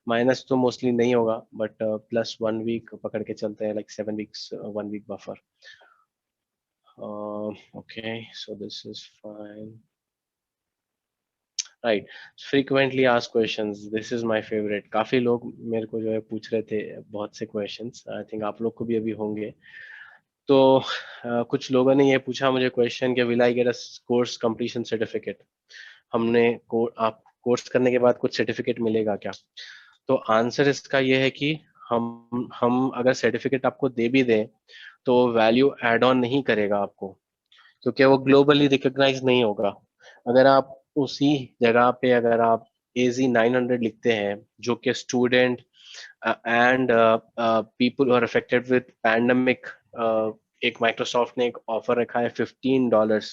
[SPEAKER 1] माइनस तो मोस्टली नहीं होगा, बट +1 week पकड़ के चलते हैं, like 7 weeks 1 week buffer. Okay, so this is fine, right. Frequently asked questions, this is my favourite. काफी लोग मेरे को जो है पूछ रहे थे बहुत से क्वेश्चंस, आई थिंक आप लोग को भी अभी होंगे। तो कुछ लोगों ने ये पूछा मुझे क्वेश्चन कि will I get a course completion certificate. आप कोर्स करने के बाद कुछ सर्टिफिकेट मिलेगा क्या? तो आंसर इसका ये है कि हम अगर सर्टिफिकेट आपको दे भी दें तो वैल्यू एड ऑन नहीं करेगा आपको, क्योंकि वो ग्लोबली रिकॉग्नाइज नहीं होगा। अगर आप उसी जगह पे अगर आप AZ900 लिखते हैं, जो कि student and people are affected with pandemic, एक माइक्रोसॉफ्ट ने एक ऑफर रखा है $15,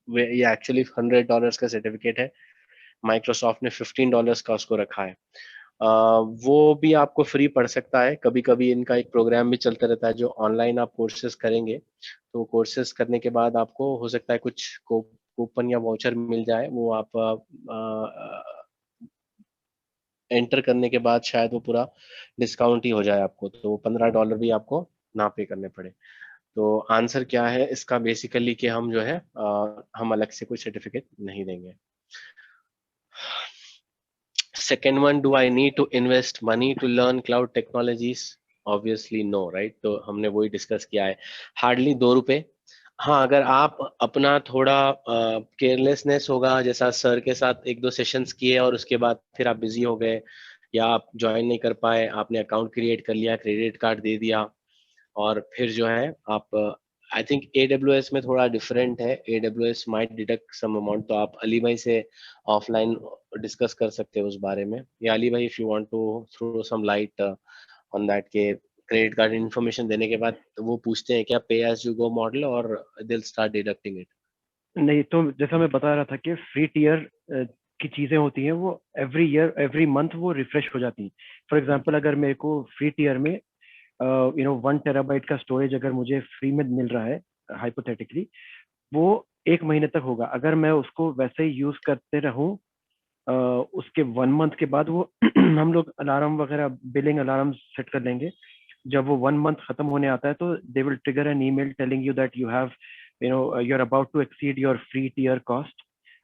[SPEAKER 1] ये एक्चुअली $100 का सर्टिफिकेट है, माइक्रोसॉफ्ट ने $15 का उसको रखा है। वो भी आपको फ्री पड़ सकता है। कभी कभी इनका एक प्रोग्राम भी चलता रहता है, जो ऑनलाइन आप कोर्सेज करेंगे, तो कोर्सेज करने के बाद आपको हो सकता है कुछ कूपन या वाउचर मिल जाए, वो आप एंटर करने के बाद शायद वो पूरा डिस्काउंट ही हो जाए आपको, तो $15 भी आपको ना पे करने पड़े। तो आंसर क्या है इसका बेसिकली कि हम जो है हम अलग से कोई सर्टिफिकेट नहीं देंगे। Second one, do I need to invest money to learn cloud technologies? Obviously no, right? तो हमने वही डिस्कस किया है, हार्डली ₹2। हाँ, अगर आप अपना थोड़ा केयरलेसनेस होगा, जैसा सर के साथ 1-2 सेशंस किए और उसके बाद फिर आप बिजी हो गए या आप ज्वाइन नहीं कर पाए, आपने अकाउंट क्रिएट कर लिया, क्रेडिट कार्ड दे दिया और फिर जो है आप, आई थिंक AWS में थोड़ा डिफरेंट है, AWS might deduct some amount, तो आप अली भाई से ऑफलाइन डिस्कस कर सकते हो उस बारे में, या अली भाई if you want to throw some light on that के क्रेडिट कार्ड इन्फॉर्मेशन देने के बाद वो पूछते हैं क्या पे एज यू गो मॉडल और they will start deducting it.
[SPEAKER 3] नहीं, तो जैसा मैं बता रहा था कि फ्री टीयर की चीजें होती हैं वो एवरी ईयर एवरी मंथ वो रिफ्रेश हो जाती हैं। फॉर एग्जांपल अगर मेरे को फ्री टीयर में 1 TB का स्टोरेज अगर मुझे फ्री में मिल रहा है हाइपोथेटिकली, वो 1 महीने तक होगा। अगर मैं उसको वैसे ही यूज करते रहूं, उसके 1 मंथ के बाद वो हम लोग अलार्म वगैरह बिलिंग अलार्म सेट कर लेंगे। जब वो 1 मंथ खत्म होने आता है तो they will trigger an email telling you that you are about to exceed your free tier cost.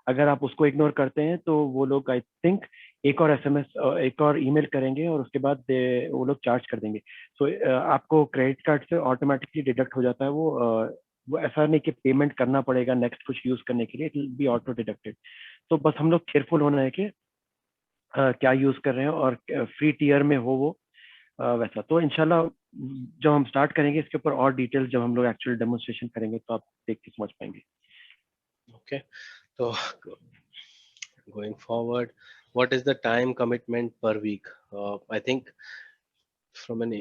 [SPEAKER 3] अगर आप उसको इग्नोर करते हैं तो वो लोग आई थिंक एक और SMS एक और ईमेल करेंगे और उसके बाद वो लोग चार्ज कर देंगे। सो आपको क्रेडिट कार्ड से ऑटोमेटिकली डिडक्ट हो जाता है वो ऐसा नहीं कि पेमेंट करना पड़ेगा नेक्स्ट कुछ यूज करने के लिए, it will be auto deducted. तो बस हम लोग केयरफुल होना है कि क्या यूज कर रहे हैं और फ्री टीयर में हो वो वैसा। तो इंशाल्लाह जब हम स्टार्ट करेंगे इसके ऊपर और डिटेल, जब हम लोग एक्चुअल डेमोन्स्ट्रेशन करेंगे तो आप देख के समझ पाएंगे।
[SPEAKER 1] ओके, तो going forward, what is the time commitment per week? I think from an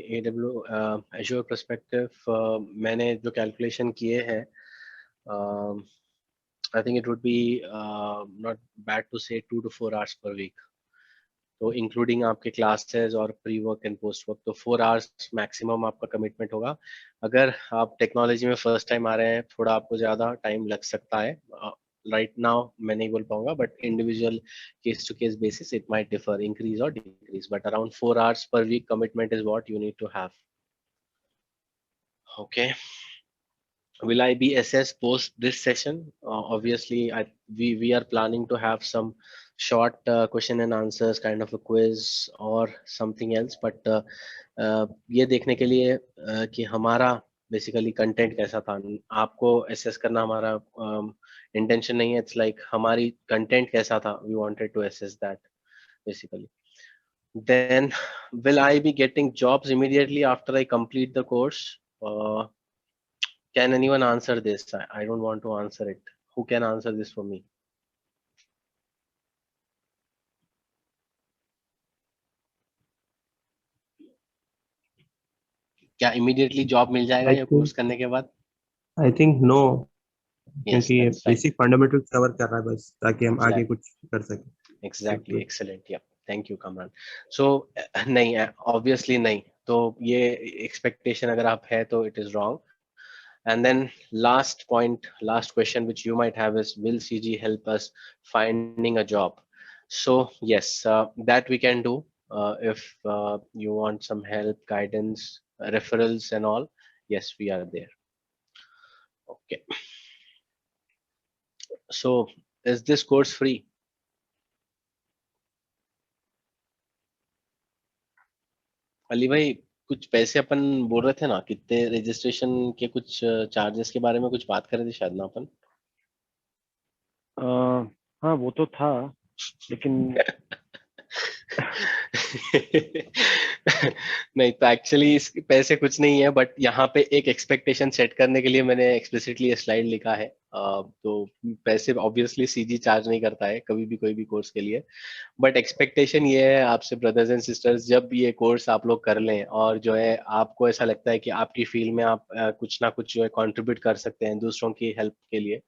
[SPEAKER 1] Azure perspective, मैंने जो कैलकुलेशन किए हैं, I think it would be not bad to say 2 to 4 hours per week. तो इंक्लूडिंग आपके classes और pre work and post work, तो 4 hours maximum आपका commitment होगा। अगर आप टेक्नोलॉजी में फर्स्ट टाइम आ रहे हैं, थोड़ा आपको ज़्यादा टाइम लग सकता है, right now मैं नहीं बोल पाऊंगा, but individual case to case basis it might differ, increase or decrease, but around 4 hours per week commitment is what you need to have. Okay. Will I be assessed post this session? Obviously, we are planning to have some short question and answers, kind of a quiz or something else. But ये देखने के लिए कि हमारा basically content कैसा था, आपको assess करना हमारा intention नहीं है. It's like हमारी content कैसा था. We wanted to assess that basically. Then, will I be getting jobs immediately after I complete the course? Can anyone answer this? I don't want to answer it. Who can answer this for me? क्या immediately job मिल जाएगा
[SPEAKER 5] I
[SPEAKER 1] ये
[SPEAKER 5] think
[SPEAKER 1] course करने के बाद?
[SPEAKER 5] I think no,
[SPEAKER 1] Yes,
[SPEAKER 5] क्योंकि ये
[SPEAKER 1] that's right.
[SPEAKER 5] Basic fundamentals cover कर रहा है बस, ताकि हम आगे
[SPEAKER 1] Exactly.
[SPEAKER 5] कुछ कर सकें.
[SPEAKER 1] Exactly.
[SPEAKER 5] Good.
[SPEAKER 1] Excellent. Yeah. Thank you, Kamran. So नहीं, obviously नहीं. तो ये expectation अगर आप है तो it is wrong. And then last point, last question which you might have is, will CG help us finding a job? So yes, that we can do. If you want some help, guidance, referrals and all, yes, we are there. Okay. So is this course free? Ali भाई, कुछ पैसे अपन बोल रहे थे ना, कितने registration के कुछ चार्जेस के बारे में कुछ बात कर रहे थे शायद ना अपन.
[SPEAKER 3] हाँ वो तो था, लेकिन
[SPEAKER 1] नहीं तो एक्चुअली इसके पैसे कुछ नहीं है, बट यहाँ पे एक एक्सपेक्टेशन सेट करने के लिए मैंने एक्सप्लिसिटली स्लाइड लिखा है. तो पैसे ऑब्वियसली सीजी चार्ज नहीं करता है कभी भी कोई भी कोर्स के लिए, बट एक्सपेक्टेशन ये है आपसे ब्रदर्स एंड सिस्टर्स, जब ये कोर्स आप लोग कर लें और जो है आपको ऐसा लगता है कि आपकी फील्ड में आप कुछ ना कुछ जो है कंट्रीब्यूट कर सकते हैं दूसरों की हेल्प के लिए,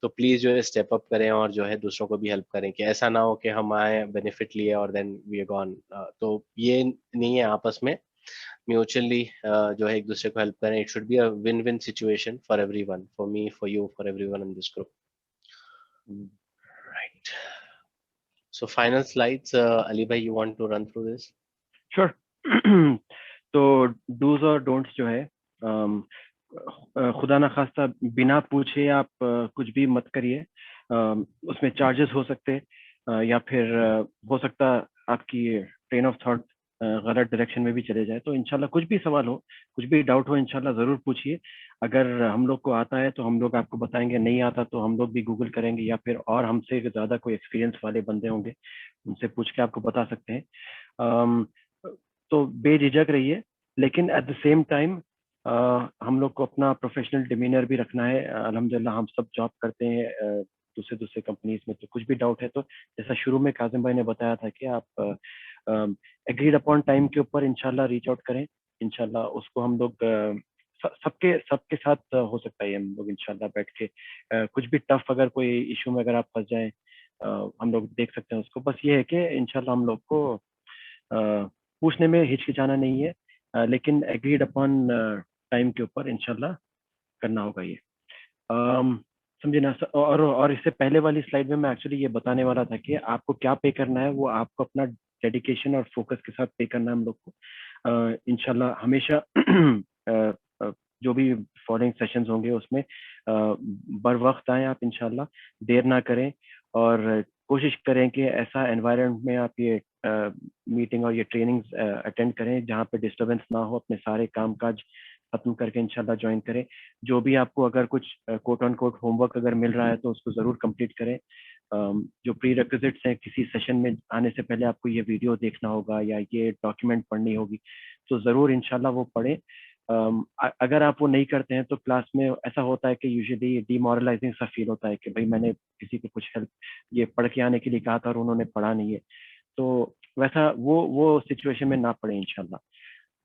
[SPEAKER 1] तो प्लीज जो है स्टेप अप करें और जो है दूसरों को भी हेल्प करें, कि ऐसा ना हो कि हम आए बेनिफिट लिए और देन वी आर गॉन. तो ये नहीं है, आपस में म्यूचुअली जो है एक दूसरे को हेल्प करें. It should be a win win situation for everyone, for me, for you, for everyone in this group. Right. So final slides, Ali bhai, you want to run through this?
[SPEAKER 3] Sure. तो dos और don'ts जो है, खुदा ना खास्ता बिना पूछे आप कुछ भी मत करिए. उसमें चार्जेस हो सकते हैं, या फिर हो सकता आपकी ट्रेन ऑफ थॉट गलत डायरेक्शन में भी चले जाए. तो इंशाल्लाह कुछ भी सवाल हो, कुछ भी डाउट हो, इंशाल्लाह ज़रूर पूछिए. अगर हम लोग को आता है तो हम लोग आपको बताएंगे, नहीं आता तो हम लोग भी गूगल करेंगे, या फिर और हमसे ज़्यादा कोई एक्सपीरियंस वाले बंदे होंगे, उनसे पूछ के आपको बता सकते हैं. तो बेझिझक रहिए, लेकिन एट द सेम टाइम हम लोग को अपना प्रोफेशनल डिमीनर भी रखना है. अल्हम्दुलिल्लाह हम सब जॉब करते हैं दूसरे दूसरे कंपनीज में, तो कुछ भी डाउट है तो जैसा शुरू में काजिम भाई ने बताया था कि आप एग्रीड अपॉन टाइम के ऊपर इंशाल्लाह रीच आउट करें. इंशाल्लाह उसको हम लोग सबके सबके साथ हो सकता है, हम लोग इंशाल्लाह बैठ के कुछ भी टफ अगर कोई इशू में अगर आप फंस जाएं, हम लोग देख सकते हैं उसको. बस ये है कि इंशाल्लाह हम लोग को पूछने में हिचकिचाना नहीं है, लेकिन एग्रीड अपॉन टाइम के ऊपर इंशाल्लाह करना होगा ये. समझे ना. और इससे पहले वाली स्लाइड में मैं एक्चुअली ये बताने वाला था कि आपको क्या पे करना है, वो आपको अपना डेडिकेशन और फोकस के साथ पे करना है हम लोग को. इंशाल्लाह हमेशा जो भी फॉलोइंग सेशंस होंगे उसमें बर वक्त आए आप, इंशाल्लाह देर ना करें, और कोशिश करें कि ऐसा एनवायरनमेंट में आप ये मीटिंग और ये ट्रेनिंग्स अटेंड करें जहाँ पे डिस्टरबेंस ना हो. अपने सारे काम काज खत्म करके इंशाल्लाह ज्वाइन करें. जो भी आपको अगर कुछ कोट ऑन कोट होमवर्क अगर मिल रहा है तो उसको ज़रूर कंप्लीट करें. जो प्री रिक्विजिट्स हैं, किसी सेशन में आने से पहले आपको ये वीडियो देखना होगा या ये डॉक्यूमेंट पढ़नी होगी, तो ज़रूर इंशाल्लाह वो पढ़ें. अगर आप वो नहीं करते हैं तो क्लास में ऐसा होता है कि यूजुअली डिमोरलाइजिंग सा फील होता है कि भाई मैंने किसी को कुछ हेल्प ये पढ़ के आने के लिए कहा था और उन्होंने पढ़ा नहीं है. तो वैसा वो सिचुएशन में ना पड़े इंशाल्लाह.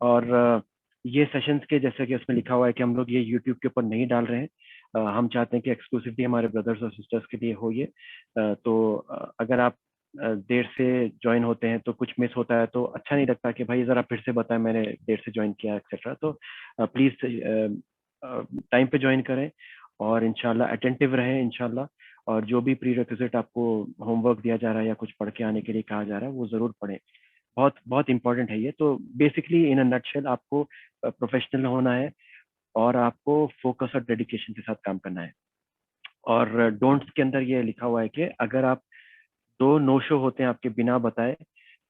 [SPEAKER 3] और ये सेशंस के जैसे कि उसमें लिखा हुआ है कि हम लोग ये यूट्यूब के ऊपर नहीं डाल रहे हैं. हम चाहते हैं कि एक्सक्लूसिवली हमारे ब्रदर्स और सिस्टर्स के लिए हो ये. तो अगर आप देर से ज्वाइन होते हैं तो कुछ मिस होता है तो अच्छा नहीं लगता कि भाई ज़रा फिर से बताएं मैंने देर से ज्वाइन किया एक्सेट्रा. तो प्लीज़ टाइम पे ज्वाइन करें और इंशाल्लाह अटेंटिव रहें इंशाल्लाह. और जो भी प्री रिक्विजिट आपको होमवर्क दिया जा रहा है या कुछ पढ़ के आने के लिए कहा जा रहा है वो ज़रूर पढ़ें। बहुत बहुत इंपॉर्टेंट है ये। तो बेसिकली इन अ नटशेल आपको प्रोफेशनल होना है और आपको फोकस और डेडिकेशन के साथ काम करना है। और डोंट्स के अंदर ये लिखा हुआ है कि अगर आप 2 नो शो होते हैं आपके बिना बताए,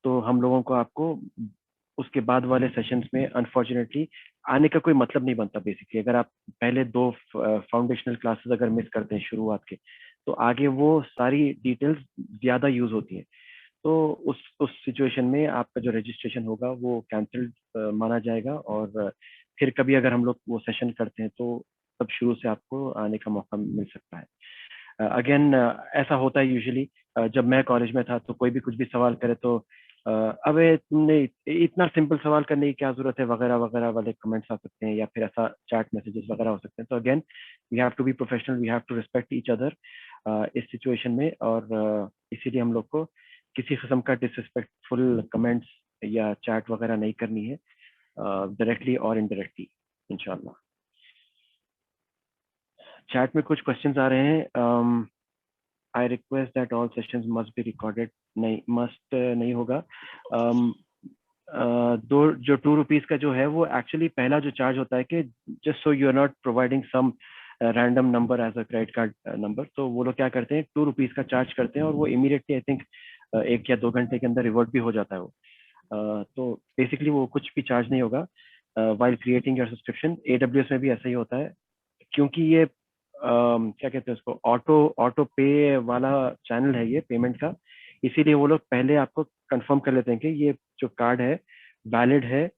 [SPEAKER 3] तो हम लोगों को आपको उसके बाद वाले सेशंस में अनफॉर्चुनेटली आने का कोई मतलब नहीं बनता। बेसिकली अगर आप पहले 2 फाउंडेशनल क्लासेस अगर मिस करते हैं शुरुआत के, तो आगे वो सारी डिटेल्स ज़्यादा यूज होती हैं। तो उस सिचुएशन में आपका जो रजिस्ट्रेशन होगा वो कैंसिल्ड माना जाएगा, और फिर कभी अगर हम लोग वो सेशन करते हैं तो तब शुरू से आपको आने का मौका मिल सकता है। अगेन ऐसा होता है यूजुअली, जब मैं कॉलेज में था तो कोई भी कुछ भी सवाल करे तो अबे तुमने इतना सिंपल सवाल करने की क्या जरूरत है वगैरह वगैरह वाले कमेंट्स आ सकते हैं, या फिर ऐसा चैट मैसेजेस वगैरह हो सकते हैं। तो again we have to be professional, we have to respect each other इस सिचुएशन में, और इसीलिए हम लोग को किसी किस्म का डिसरिस्पेक्टफुल कमेंट्स या चैट वगैरह नहीं करनी है, डायरेक्टली और इनडायरेक्टली इंशाल्लाह। चैट में कुछ क्वेश्चंस आ रहे हैं। I request that all sessions must be recorded. नहीं, मस्ट नहीं होगा। दो जो ₹2 का जो है वो एक्चुअली पहला जो चार्ज होता है कि just so you are not providing some random number as a credit card number, तो वो लोग क्या करते हैं ₹2 का चार्ज करते हैं और वो इमीडिएटली आई थिंक 1 या 2 घंटे के अंदर रिवर्ट भी हो जाता है वो। तो बेसिकली वो कुछ भी चार्ज नहीं होगा while creating your subscription. AWS में भी ऐसा ही होता है, क्योंकि ये क्या कहते हैं उसको, ऑटो पे वाला चैनल है ये पेमेंट का, इसीलिए वो लोग पहले आपको कंफर्म कर लेते हैं कि ये जो कार्ड है वैलिड है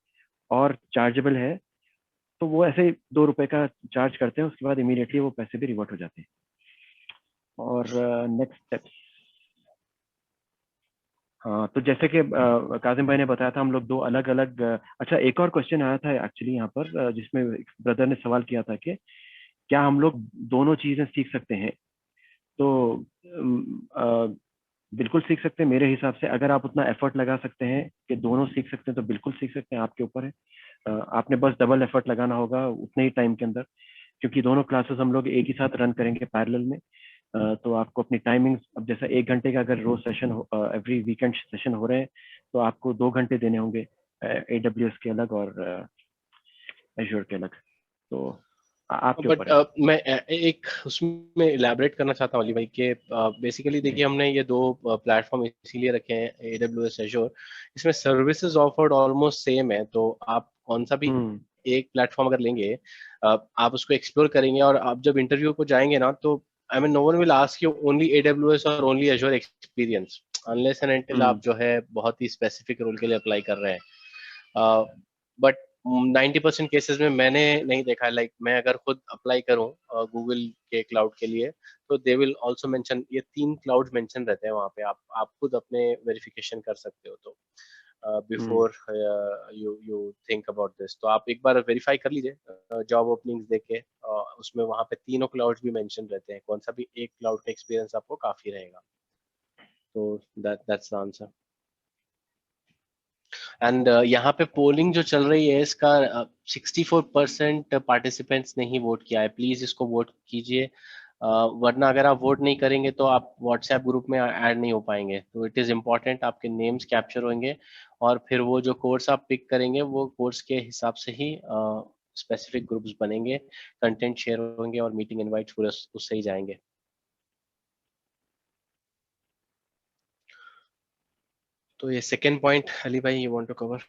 [SPEAKER 3] और चार्जेबल है, तो वो ऐसे ₹2 का चार्ज करते हैं, उसके बाद इमीडिएटली वो पैसे भी रिवर्ट हो जाते हैं। और नेक्स्ट स्टेप्स, हाँ तो जैसे कि काजिम भाई ने बताया था हम लोग 2 अलग अलग अच्छा एक और क्वेश्चन आया था एक्चुअली यहाँ पर, जिसमें ब्रदर ने सवाल किया था कि क्या हम लोग दोनों चीजें सीख सकते हैं। तो बिल्कुल सीख सकते हैं मेरे हिसाब से। अगर आप उतना एफर्ट लगा सकते हैं कि दोनों सीख सकते हैं तो बिल्कुल सीख सकते हैं, आपके ऊपर है। आपने बस डबल एफर्ट लगाना होगा उतने ही टाइम के अंदर, क्योंकि दोनों क्लासेस हम लोग एक ही साथ रन करेंगे पैरेलल में। तो आपको अपनी टाइमिंग्स, अब जैसा 1 घंटे का अगर रोज सेशन एवरी वीकेंड सेशन हो रहे हैं, तो आपको 2 घंटे देने होंगे AWS के अलग और एज्योर के अलग। तो आपके
[SPEAKER 1] बट
[SPEAKER 3] ऊपर है।
[SPEAKER 1] मैं एक उसमें इलेबरेट करना चाहता हूँ अली भाई के बेसिकली देखिए हमने ये 2 प्लेटफॉर्म इसीलिए रखे हैं AWS Azure, इसमें सर्विसेज ऑफर्ड ऑलमोस्ट सेम है, तो आप कौन सा भी एक प्लेटफॉर्म अगर लेंगे आप उसको एक्सप्लोर करेंगे और आप जब इंटरव्यू को जाएंगे ना तो I mean no one will ask you only AWS और only Azure experience unless and until आप जो है बहुत ही स्पेसिफिक रोल के लिए अप्लाई कर रहे हैं। बट 90% केसेस में मैंने नहीं देखा, लाइक मैं अगर खुद अप्लाई करूं गूगल के क्लाउड के लिए तो दे विल आल्सो मेंशन, ये 3 क्लाउड मेंशन रहते हैं वहां पे, आप खुद अपने वेरिफिकेशन कर सकते हो। तो before you think about this, तो आप एक बार वेरीफाई कर लीजिए जॉब ओपनिंग्स देके, उसमें वहां पे तीनों क्लाउड भी मेंशन रहते हैं, कौन सा भी एक क्लाउड का एक्सपीरियंस आपको काफी रहेगा। तो दैट्स द आंसर। एंड यहाँ पे पोलिंग जो चल रही है इसका 64% पार्टिसिपेंट्स ने ही वोट किया है, प्लीज इसको वोट कीजिए, वरना अगर आप वोट नहीं करेंगे तो आप व्हाट्सएप ग्रुप में ऐड नहीं हो पाएंगे। तो इट इज इम्पोर्टेंट, आपके नेम्स कैप्चर होंगे और फिर वो जो कोर्स आप पिक करेंगे वो कोर्स के हिसाब से ही स्पेसिफिक ग्रुप्स बनेंगे, कंटेंट शेयर होंगे और मीटिंग इनवाइट्स पूरे उससे ही जाएंगे। तो ये सेकेंड पॉइंट अली भाई यू वांट टू कवर?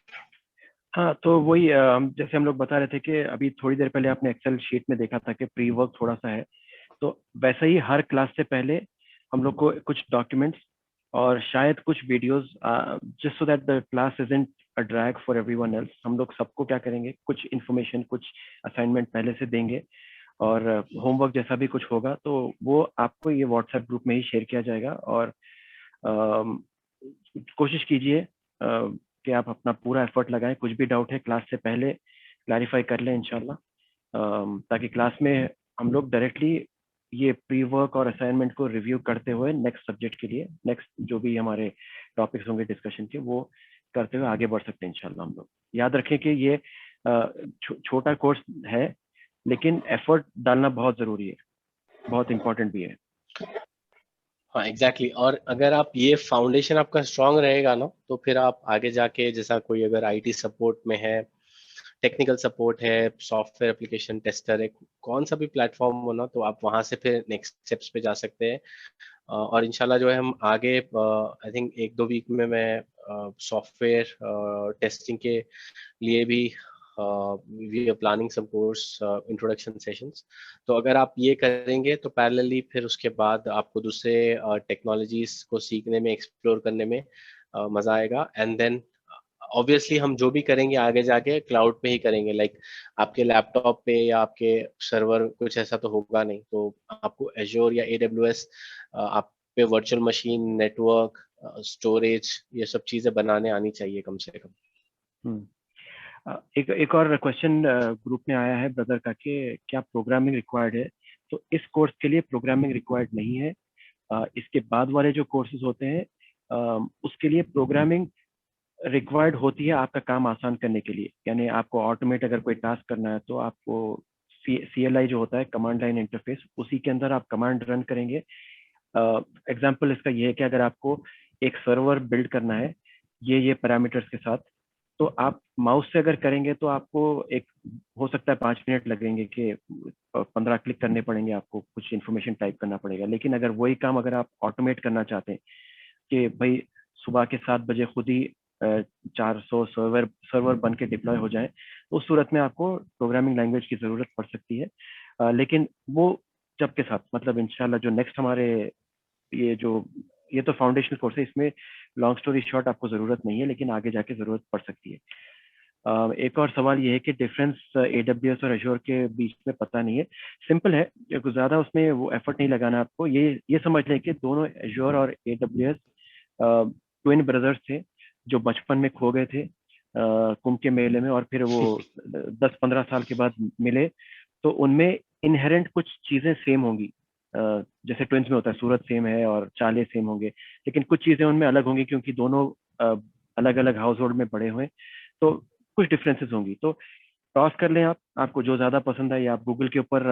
[SPEAKER 3] हाँ तो वही जैसे हम लोग बता रहे थे कि अभी थोड़ी देर पहले आपने एक्सेल शीट में देखा था कि प्री वर्क थोड़ा सा है, तो वैसे ही हर क्लास से पहले हम लोग को कुछ डॉक्यूमेंट्स और शायद कुछ videos, just so that the class isn't a drag for everyone else, हम लोग सबको क्या करेंगे कुछ इन्फॉर्मेशन कुछ असाइनमेंट पहले से देंगे, और होमवर्क जैसा भी कुछ होगा तो वो आपको ये व्हाट्सएप ग्रुप में ही शेयर किया जाएगा। और कोशिश कीजिए कि आप अपना पूरा एफर्ट लगाएं, कुछ भी डाउट है क्लास से पहले क्लैरिफाई कर लें इंशाल्लाह, ताकि क्लास में हम लोग डायरेक्टली ये प्री वर्क और असाइनमेंट को रिव्यू करते हुए नेक्स्ट सब्जेक्ट के लिए, नेक्स्ट जो भी हमारे टॉपिक्स होंगे डिस्कशन के, वो करते हुए आगे बढ़ सकते हैं इंशाल्लाह। हम लोग याद रखें कि ये छोटा कोर्स है, लेकिन एफर्ट डालना बहुत ज़रूरी है, बहुत इंपॉर्टेंट भी है।
[SPEAKER 1] हाँ एग्जैक्टली exactly. और अगर आप ये फाउंडेशन आपका स्ट्रांग रहेगा ना, तो फिर आप आगे जाके जैसा कोई अगर आईटी सपोर्ट में है, टेक्निकल सपोर्ट है, सॉफ्टवेयर एप्लीकेशन टेस्टर है, कौन सा भी प्लेटफॉर्म हो ना, तो आप वहां से फिर नेक्स्ट स्टेप्स पे जा सकते हैं। और इंशाल्लाह जो है हम आगे आई थिंक 1-2 वीक में मैं सॉफ्टवेयर टेस्टिंग के लिए भी we are planning some course introduction sessions. तो अगर आप ये करेंगे तो पैरेलली फिर उसके बाद आपको दूसरे टेक्नोलॉजीज को सीखने में, एक्सप्लोर करने में मजा आएगा। एंड देन ऑब्वियसली हम जो भी करेंगे आगे जाके क्लाउड पे ही करेंगे, लाइक आपके लैपटॉप पे या आपके सर्वर कुछ ऐसा तो होगा नहीं, तो आपको एज्योर या AWS आप पे वर्चुअल मशीन, नेटवर्क, स्टोरेज, ये सब चीजें बनाने आनी चाहिए कम से कम।
[SPEAKER 3] एक और क्वेश्चन ग्रुप में आया है ब्रदर का कि क्या प्रोग्रामिंग रिक्वायर्ड है? तो इस कोर्स के लिए प्रोग्रामिंग रिक्वायर्ड नहीं है। इसके बाद वाले जो कोर्सेज होते हैं उसके लिए प्रोग्रामिंग रिक्वायर्ड होती है आपका काम आसान करने के लिए। यानी आपको ऑटोमेट अगर कोई टास्क करना है तो आपको CLI जो होता है, कमांड लाइन इंटरफेस, उसी के अंदर आप कमांड रन करेंगे। एग्जाम्पल इसका ये है कि अगर आपको एक सर्वर बिल्ड करना है ये पैरामीटर्स के साथ, तो आप माउस से अगर करेंगे तो आपको एक हो सकता है 5 मिनट लगेंगे कि 15 क्लिक करने पड़ेंगे, आपको कुछ इन्फॉर्मेशन टाइप करना पड़ेगा। लेकिन अगर वही काम अगर आप ऑटोमेट करना चाहते हैं कि भाई सुबह के 7 बजे खुद ही 400 सर्वर बन के डिप्लॉय हो जाए, तो उस सूरत में आपको प्रोग्रामिंग लैंग्वेज की ज़रूरत पड़ सकती है। लेकिन वो जब के साथ, मतलब इंशाल्लाह जो नेक्स्ट हमारे ये तो फाउंडेशनल कोर्स है, इसमें लॉन्ग स्टोरी शॉर्ट आपको ज़रूरत नहीं है, लेकिन आगे जाके ज़रूरत पड़ सकती है। एक और सवाल ये है कि डिफरेंस AWS और एज्योर के बीच में पता नहीं है। सिंपल है, ज़्यादा उसमें वो एफर्ट नहीं लगाना आपको। ये समझ लें कि दोनों एज्योर और AWS ट्विन ब्रदर्स थे जो बचपन में खो गए थे कुंभ के मेले में, और फिर वो 10-15 साल के बाद मिले। तो उनमें इनहेरेंट कुछ चीज़ें सेम होंगी, जैसे ट्विंस में होता है, सूरत सेम है और चाले सेम होंगे, लेकिन कुछ चीज़ें उनमें अलग होंगी क्योंकि दोनों अलग अलग हाउस होल्ड में बड़े हुए, तो कुछ डिफरेंसेस होंगी। तो टॉस कर लें आप, आपको जो ज़्यादा पसंद है, या आप गूगल के ऊपर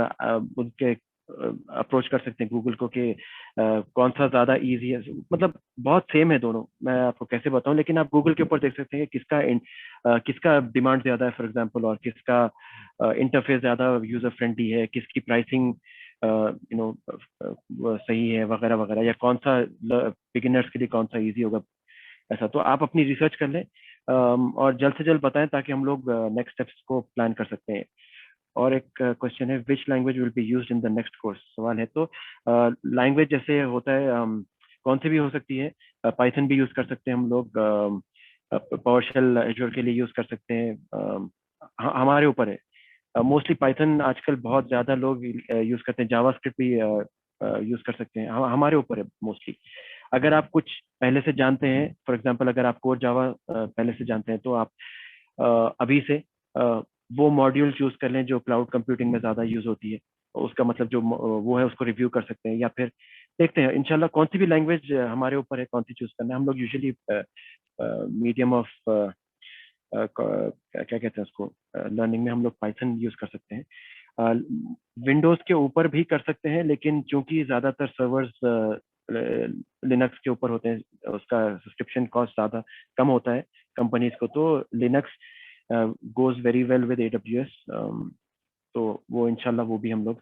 [SPEAKER 3] उनके अप्रोच कर सकते हैं गूगल को कि कौन सा ज़्यादा इजी है। मतलब बहुत सेम है दोनों, मैं आपको कैसे बताऊं, लेकिन आप गूगल के ऊपर देख सकते हैं कि किसका डिमांड ज़्यादा है फॉर एग्जांपल, और किसका इंटरफेस ज़्यादा यूज़र फ्रेंडली है, किसकी प्राइसिंग सही है, वगैरह वगैरह, या कौन सा बिगिनर्स के लिए कौन सा ईजी होगा। ऐसा तो आप अपनी रिसर्च कर लें और जल्द से जल्द बताएं ताकि हम लोग नेक्स्ट स्टेप्स को प्लान कर सकते हैं। और एक क्वेश्चन है, which language will be used in the next course? सवाल है तो लैंग्वेज जैसे होता है कौन सी भी हो सकती है। पाइथन भी यूज कर सकते हैं हम लोग, पावरशेल एज्योर के लिए यूज कर सकते हैं। हमारे ऊपर है। मोस्टली पाइथन आजकल बहुत ज्यादा लोग यूज करते हैं, जावास्क्रिप्ट भी यूज कर सकते हैं। हमारे ऊपर है मोस्टली। अगर आप कुछ पहले से जानते हैं, फॉर एग्जांपल अगर आप कोर जावा पहले से जानते हैं, तो आप अभी से वो मॉड्यूल चूज कर लें जो क्लाउड कंप्यूटिंग में ज्यादा यूज होती है। उसका मतलब जो वो है उसको रिव्यू कर सकते हैं, या फिर देखते हैं इंशाल्लाह कौन सी भी लैंग्वेज हमारे ऊपर है कौन सी चूज करना है। हम लोग यूजुअली मीडियम ऑफ क्या कहते हैं उसको, लर्निंग में हम लोग पाइथन यूज कर सकते हैं। विंडोज के ऊपर भी कर सकते हैं, लेकिन चूंकि ज्यादातर सर्वर्स लिनक्स के ऊपर होते हैं, उसका सब्सक्रिप्शन कॉस्ट ज्यादा कम होता है कंपनीज को, तो Linux goes very well with AWS। तो वो इंशाल्लाह वो भी हम लोग,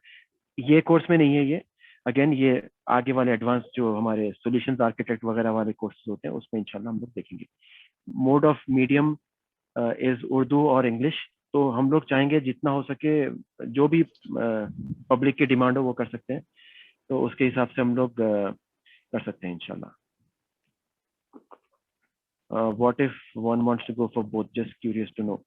[SPEAKER 3] ये कोर्स में नहीं है ये, अगेन ये आगे वाले एडवांस जो हमारे सॉल्यूशंस आर्किटेक्ट वगैरह वाले कोर्सेज होते हैं उसमें इंशाल्लाह हम लोग देखेंगे। Mode of medium is Urdu और इंग्लिश। तो हम लोग चाहेंगे जितना हो सके जो भी पब्लिक की डिमांड हो वो कर सकते हैं, तो उसके हिसाब से हम लोग कर सकते हैं इंशाल्लाह। What if one wants to go for both, just curious to know.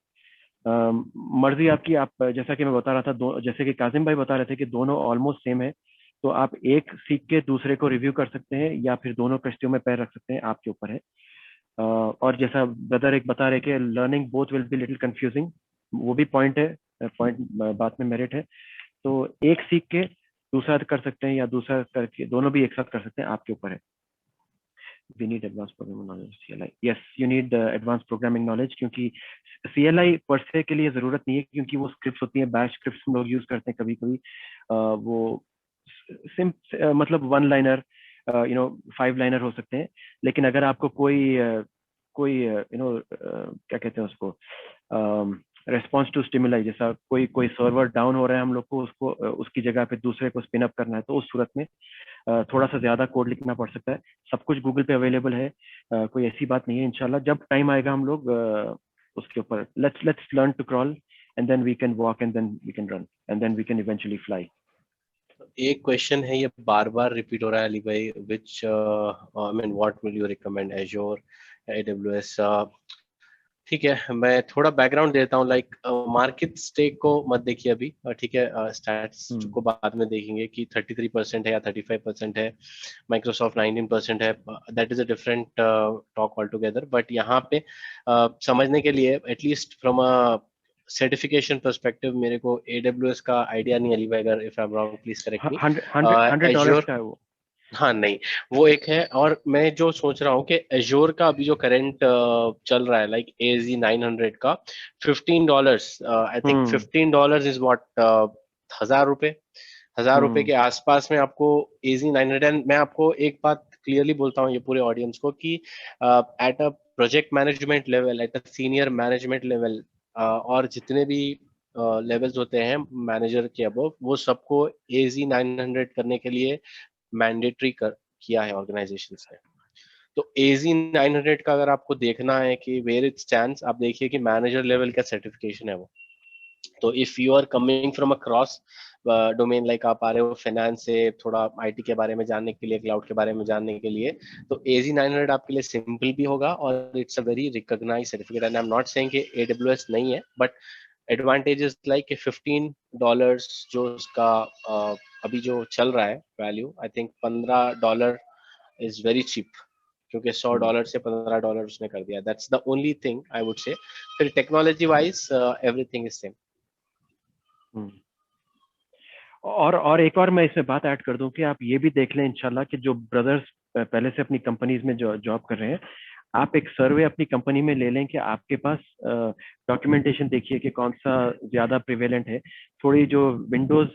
[SPEAKER 3] मर्जी आपकी। आप जैसा कि मैं बता रहा था, जैसे कि काजिम भाई बता रहे थे कि दोनों ऑलमोस्ट सेम है, तो आप एक सीख के दूसरे को रिव्यू कर सकते हैं या फिर दोनों कश्तियों में पैर रख सकते हैं, आपके ऊपर है। और जैसा ब्रदर एक बता रहे कि learning both will be little confusing, वो भी पॉइंट है, पॉइंट बात में मेरिट है। तो एक सीख के दूसरा कर सकते हैं या दूसरा करके दोनों भी एक साथ कर सकते हैं, आपके ऊपर है। We need advanced programming knowledge, CLI. Yes, you need advanced programming knowledge, क्योंकि CLI पर से के लिए जरूरत नहीं है, क्योंकि वो स्क्रिप्ट्स होती हैं, बैश स्क्रिप्ट्स हम लोग यूज करते हैं कभी कभी। वो मतलब वन लाइनर 5 लाइनर हो सकते हैं, लेकिन अगर आपको कोई क्या कहते हैं उसको, रेस्पॉन्स टू स्टिमुलाई, जैसा कोई सर्वर डाउन हो रहा है, हम लोग को उसको उसकी जगह पे दूसरे को स्पिन अप करना है, तो उस सूरत में थोड़ा सा ज्यादा कोड लिखना पड़ सकता है। सब कुछ गूगल पे अवेलेबल है, कोई ऐसी बात नहीं है। इंशाल्लाह जब टाइम आएगा हम लोग उसके ऊपर let's learn to crawl and then we can walk and then we can run and then we can eventually fly.
[SPEAKER 1] एक क्वेश्चन है, ये बार बार रिपीट हो रहा है अली भाई, which I mean what will you recommend, Azure, AWS? ठीक है, मैं थोड़ा बैकग्राउंड देता हूँ। लाइक मार्केट स्टेक को मत देखिए अभी, ठीक है, स्टैट्स को बाद में देखेंगे कि 33% है या 35% है, माइक्रोसॉफ्ट 19% है, that is a different talk all together. But यहाँ पे समझने के लिए at least from a certification perspective मेरे को AWS का आइडिया नहीं, अली भाई अगर if I am wrong please correct मी।
[SPEAKER 3] $100 का है वो।
[SPEAKER 1] हाँ नहीं, वो एक है। और मैं जो सोच रहा हूँ कि एज्योर का अभी जो करंट चल रहा है, लाइक AZ900 का $15, आई थिंक $15 इज व्हाट, 1000 रुपए, 1000 रुपए के आसपास में आपको AZ900। एंड मैं आपको एक बात क्लियरली बोलता हूँ ये पूरे ऑडियंस को कि at a project management level, at a senior management level, और जितने भी लेवल्स होते हैं मैनेजर के अबव, वो सबको AZ900 करने के लिए मैंडेटरी किया है ऑर्गेनाइजेशंस ने। तो AZ900 का अगर आपको देखना है कि वेयर इट स्टैंड्स, आप देखिए कि मैनेजर लेवल का सर्टिफिकेशन है वो। तो if you are coming from a cross domain, like आप आ रहे हो फाइनेंस से थोड़ा IT के बारे में जानने के लिए, क्लाउड के बारे में जानने के लिए, तो AZ900 आपके लिए सिंपल भी होगा और it's a very recognised certificate. And I am not saying कि AWS नहीं है, बट एडवांटेजेस लाइक $15 जो उसका अभी जो चल रहा है value, I think $15 is very cheap, क्योंकि $100 से $15 उसने कर दिया। That's the only thing I would say. फिर technology wise everything is same.
[SPEAKER 3] और एक और मैं इसमें बात ऐड कर दूं कि आप ये भी देख लें इंशाल्लाह कि जो ब्रदर्स पहले से अपनी कंपनीज में जो जॉब कर रहे हैं, आप एक सर्वे अपनी कंपनी में ले लें कि आपके पास डॉक्यूमेंटेशन देखिए कि कौन सा ज्यादा प्रिवेलेंट है। थोड़ी जो विंडोज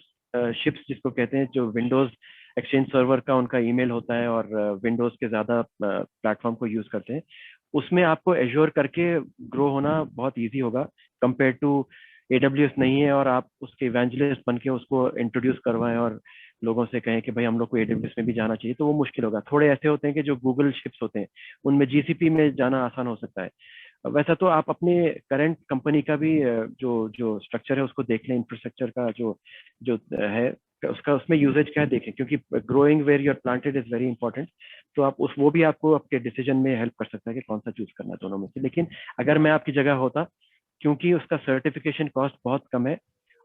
[SPEAKER 3] शिप्स जिसको कहते हैं, जो विंडोज एक्सचेंज सर्वर का उनका ईमेल होता है और विंडोज के ज्यादा प्लेटफॉर्म को यूज करते हैं, उसमें आपको एज्योर करके ग्रो होना बहुत ईजी होगा कंपेयर टू AWS नहीं है और आप उसके इवेंजलिस्ट बन के उसको इंट्रोड्यूस करवाएं और लोगों से कहें कि भाई हम लोग को AWS में भी जाना चाहिए, तो वो मुश्किल होगा। थोड़े ऐसे होते हैं कि जो गूगल शिप्स होते हैं उनमें GCP में जाना आसान हो सकता है। वैसा तो आप अपने करंट कंपनी का भी जो जो स्ट्रक्चर है उसको देख लें, इंफ्रास्ट्रक्चर का जो जो है उसका, उसमें यूजेज क्या है देखें, क्योंकि growing where you're planted is very important. तो आप वो भी आपको आपके डिसीजन में हेल्प कर सकता है कि कौन सा चूज करना है दोनों में से। लेकिन अगर मैं आपकी जगह होता, क्योंकि उसका सर्टिफिकेशन कॉस्ट बहुत कम है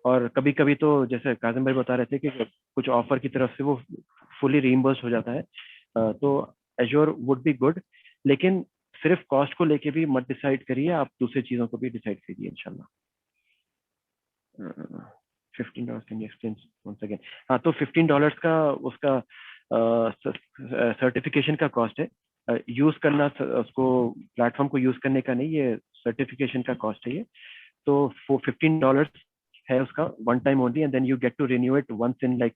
[SPEAKER 3] और कभी कभी तो जैसे काजिम भाई बता रहे थे कि कुछ ऑफर की तरफ से वो फुली रीइंबर्स हो जाता है, तो एज्योर वुड बी गुड। लेकिन सिर्फ कॉस्ट को लेके भी मत डिसाइड करिए, आप दूसरी चीजों को भी डिसाइड करिए इंशाल्लाह। $15 can you explain once again? हाँ, तो $15 का उसका सर्टिफिकेशन का कॉस्ट है, यूज करना उसको प्लेटफॉर्म को यूज करने का नहीं, ये सर्टिफिकेशन का कॉस्ट है ये। तो $15 है उसका one time only, and then you get to renew it once in like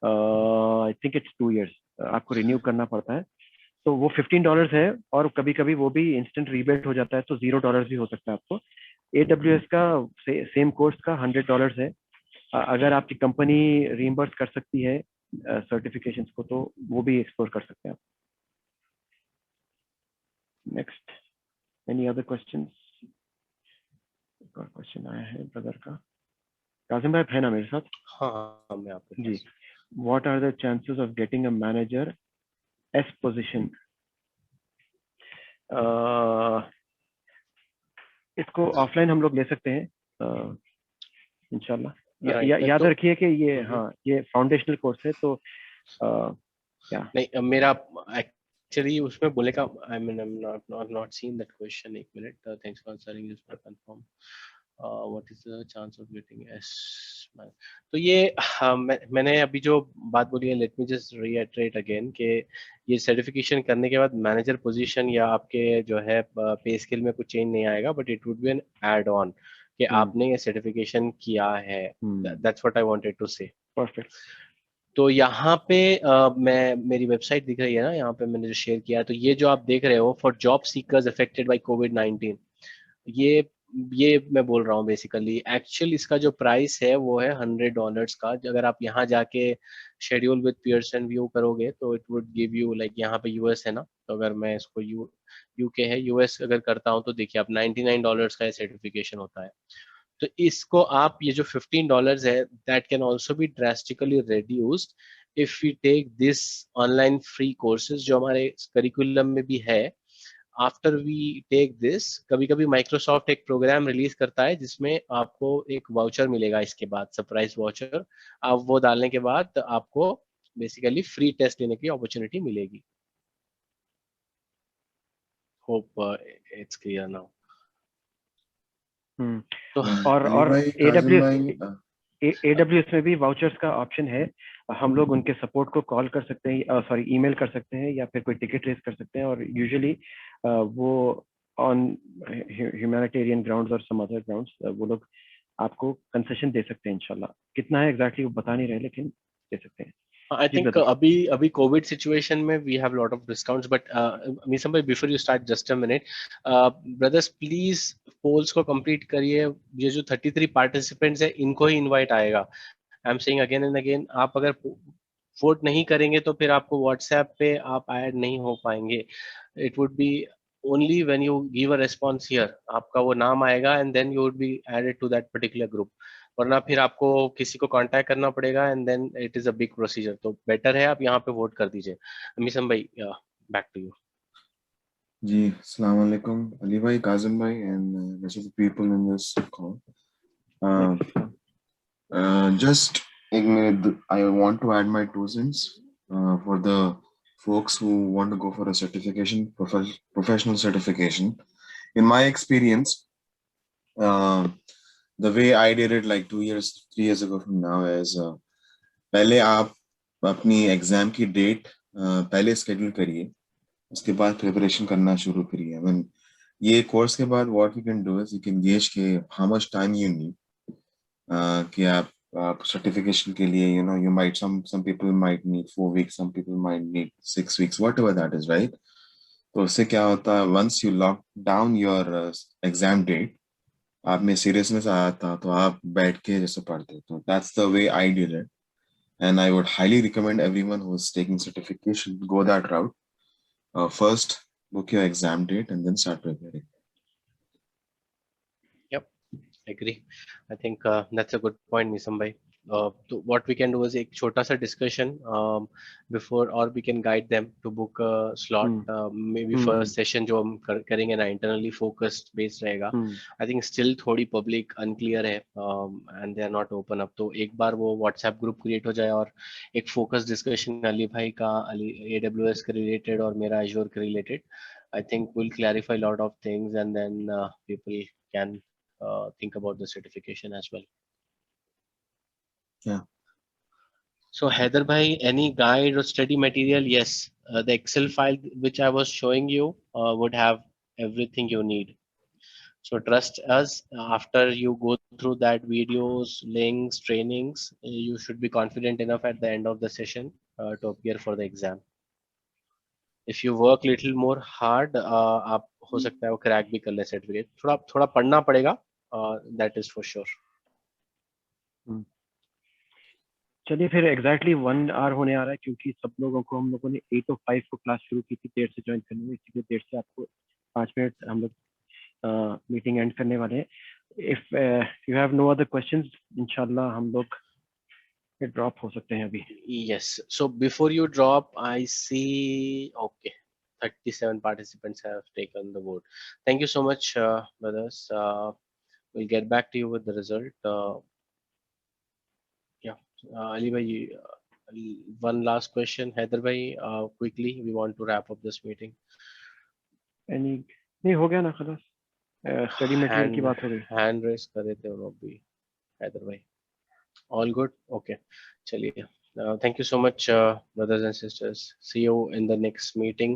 [SPEAKER 3] I think it's 2 years आपको रिन्यू करना पड़ता है। तो वो $15 है और कभी कभी वो भी इंस्टेंट रीबेट हो जाता है, तो $0 भी हो सकता है आपको। AWS का सेम कोर्स का $100 है। अगर आपकी कंपनी रीइंबर्स कर सकती है सर्टिफिकेशंस को, तो वो भी एक्सप्लोर कर सकते हैं आप। Next, any other questions? एक और क्वेश्चन आया है ब्रदर का, काजिम भाई है ना मेरे साथ?
[SPEAKER 1] हाँ, मैं आपके
[SPEAKER 3] जी।
[SPEAKER 1] पास।
[SPEAKER 3] What are the chances of getting a manager S position? इसको ऑफलाइन हम लोग ले सकते हैं इंशाल्लाह। याद
[SPEAKER 1] तो
[SPEAKER 3] रखिए कि ये हाँ ये फाउंडेशनल कोर्स है, तो क्या
[SPEAKER 1] नहीं, मेरा एक्चुअली उसमें बोलेगा, I mean I am not seen that question. एक minute, thanks for answering this for confirm, what is the chance of getting S. तो ये मैंने अभी जो बात बोली है, let me just reiterate again कि ये सर्टिफिकेशन करने के बाद मैनेजर पोजीशन या आपके जो है पे स्केल में कुछ चेंज नहीं आएगा, but it would be an add on कि आपने ये सर्टिफिकेशन किया है। That's what I wanted to say.
[SPEAKER 3] Perfect.
[SPEAKER 1] तो यहाँ पे मैं मेरी वेबसाइट दिख रही है ना, यहाँ पे मैंने जो शेयर किया है, तो ये जो आप देख रहे हो for job seekers affected by कोविड-19, ये ये मैं बोल रहा हूँ बेसिकली। एक्चुअल इसका जो प्राइस है वो है $100 का। अगर आप यहाँ जाके शेड्यूल विद पियर्सन व्यू करोगे तो it would give you like, यहाँ पे यूएस है ना, तो अगर मैं इसको यूके है, यूएस अगर करता हूँ तो देखिए आप $99 का सर्टिफिकेशन होता है। तो इसको आप ये जो $15 है, that can also be drastically reduced if we take this online free courses जो हमारे करिकुलम में भी है। आफ्टर वी टेक दिस, कभी कभी माइक्रोसॉफ्ट एक प्रोग्राम रिलीज करता है जिसमें आपको एक वाउचर मिलेगा, इसके बाद सरप्राइज वाउचर, आप वो डालने के बाद आपको बेसिकली फ्री टेस्ट लेने की अपॉर्चुनिटी मिलेगी। Hope it's clear now. तो
[SPEAKER 3] और
[SPEAKER 6] भाई, काजिम भाई,
[SPEAKER 3] AWS में भी वाउचर्स का ऑप्शन है। हम लोग उनके सपोर्ट को कॉल कर सकते हैं, सॉरी ईमेल कर सकते हैं, या फिर कोई टिकट रेज कर सकते हैं, और यूजुअली वो ऑन ह्यूमैनिटेरियन ग्राउंड्स और सम अदर ग्राउंड्स वो लोग आपको कंसेशन दे सकते हैं इंशाल्लाह। कितना है एग्जैक्टली वो बता नहीं रहे, लेकिन दे सकते हैं।
[SPEAKER 1] आई
[SPEAKER 3] जी
[SPEAKER 1] थिंक
[SPEAKER 3] ब्रदर।
[SPEAKER 1] अभी कोविड सिचुएशन में we have lot of discounts, but Meesam भाई before you start just a minute, brothers please polls को कंप्लीट करिए। ये जो 33 पार्टिसिपेंट्स है इनको ही इनवाइट आएगा। I am saying again and again, आप अगर वोट नहीं करेंगे तो फिर आपको व्हाट्सएप पे आप ऐड नहीं हो पाएंगे। It would be only when you give a response here, आपका वो नाम आएगा and then you would be added to that particular group, वरना फिर आपको किसी को कांटेक्ट करना पड़ेगा and then it is a big procedure. तो बेटर है आप यहाँ पे वोट कर दीजिए। मिसम भाई, बैक टू यू।
[SPEAKER 6] जी, अस्सलाम वालेकुम, अली भाई, काजिम भाई, and rest of the people in this call. Just I want to add my 2 cents for the folks who want to go for a certification, professional certification. In my experience, the way I did it like 2 years, 3 years ago from now is पहले आप अपनी exam की date पहले schedule करिए, उसके बाद preparation करना शुरू करिए। I mean, ये कोर्स के बाद what you can do is you can gauge के how much time you need कि आप certification के लिए, you know, you might some people might need 4 weeks, some people might need 6 weeks, whatever that is, right? तो उससे क्या होता है, once you lock down your exam date, आप में seriousness आता तो आप बैठ के जैसे पढ़ते। तो that's the way I did it, and I would highly recommend everyone who is taking certification go that route. First book your exam date and then start preparing.
[SPEAKER 1] Agree. I think that's a good point Misam भाई। तो what we can do is एक छोटा सा discussion before, और we can guide them to book slot. Maybe first session जो हम करेंगे ना, इंटरनली फोकस्ड बेस्ड रहेगा। आई थिंक स्टिल थोड़ी पब्लिक अनक्लियर है and they are not open up. तो एक बार वो व्हाट्सएप ग्रुप क्रिएट हो जाए और एक फोकस डिस्कशन अली भाई का AWS के रिलेटेड और मेरा एज्योर के related, I think will clarify lot of things and then people can think about the certification as well.
[SPEAKER 6] Yeah.
[SPEAKER 1] So Heather bhai, any guide or study material? Yes, the Excel file which I was showing you would have everything you need. So trust us, after you go through that videos, links, trainings, you should be confident enough at the end of the session to appear for the exam. If you work little more hard, आप हो सकता है वो crack भी कर ले certificate. थोड़ा थोड़ा पढ़ना पड़ेगा, that is for sure.
[SPEAKER 3] चलिए फिर एग्जैक्टली 1 आवर होने आ रहा है, क्योंकि सब लोगों को, हम लोगों ने 8:05 को क्लास शुरू की थी, देर से ज्वाइन करने में, इसलिए देर से आपको 5 मिनट हम लोग मीटिंग एंड करने वाले हैं। If you have no other questions, इंशाल्लाह हम लोग ड्रॉप हो सकते हैं अभी।
[SPEAKER 1] Yes. So before you drop, I see. Okay, 37 participants have taken the vote. Thank you so much, brothers. We'll get back to you with the result. Yeah, Ali bhai, one last question. Haider bhai, quickly, we want to wrap up this meeting.
[SPEAKER 3] नहीं हो गया ना, खलास study material की बात हो गई।
[SPEAKER 1] Hand raise कर रहे थे वो लोग भी, Haider bhai. All good? Okay. Chaliye. Thank you so much, brothers and sisters. See you in the next meeting.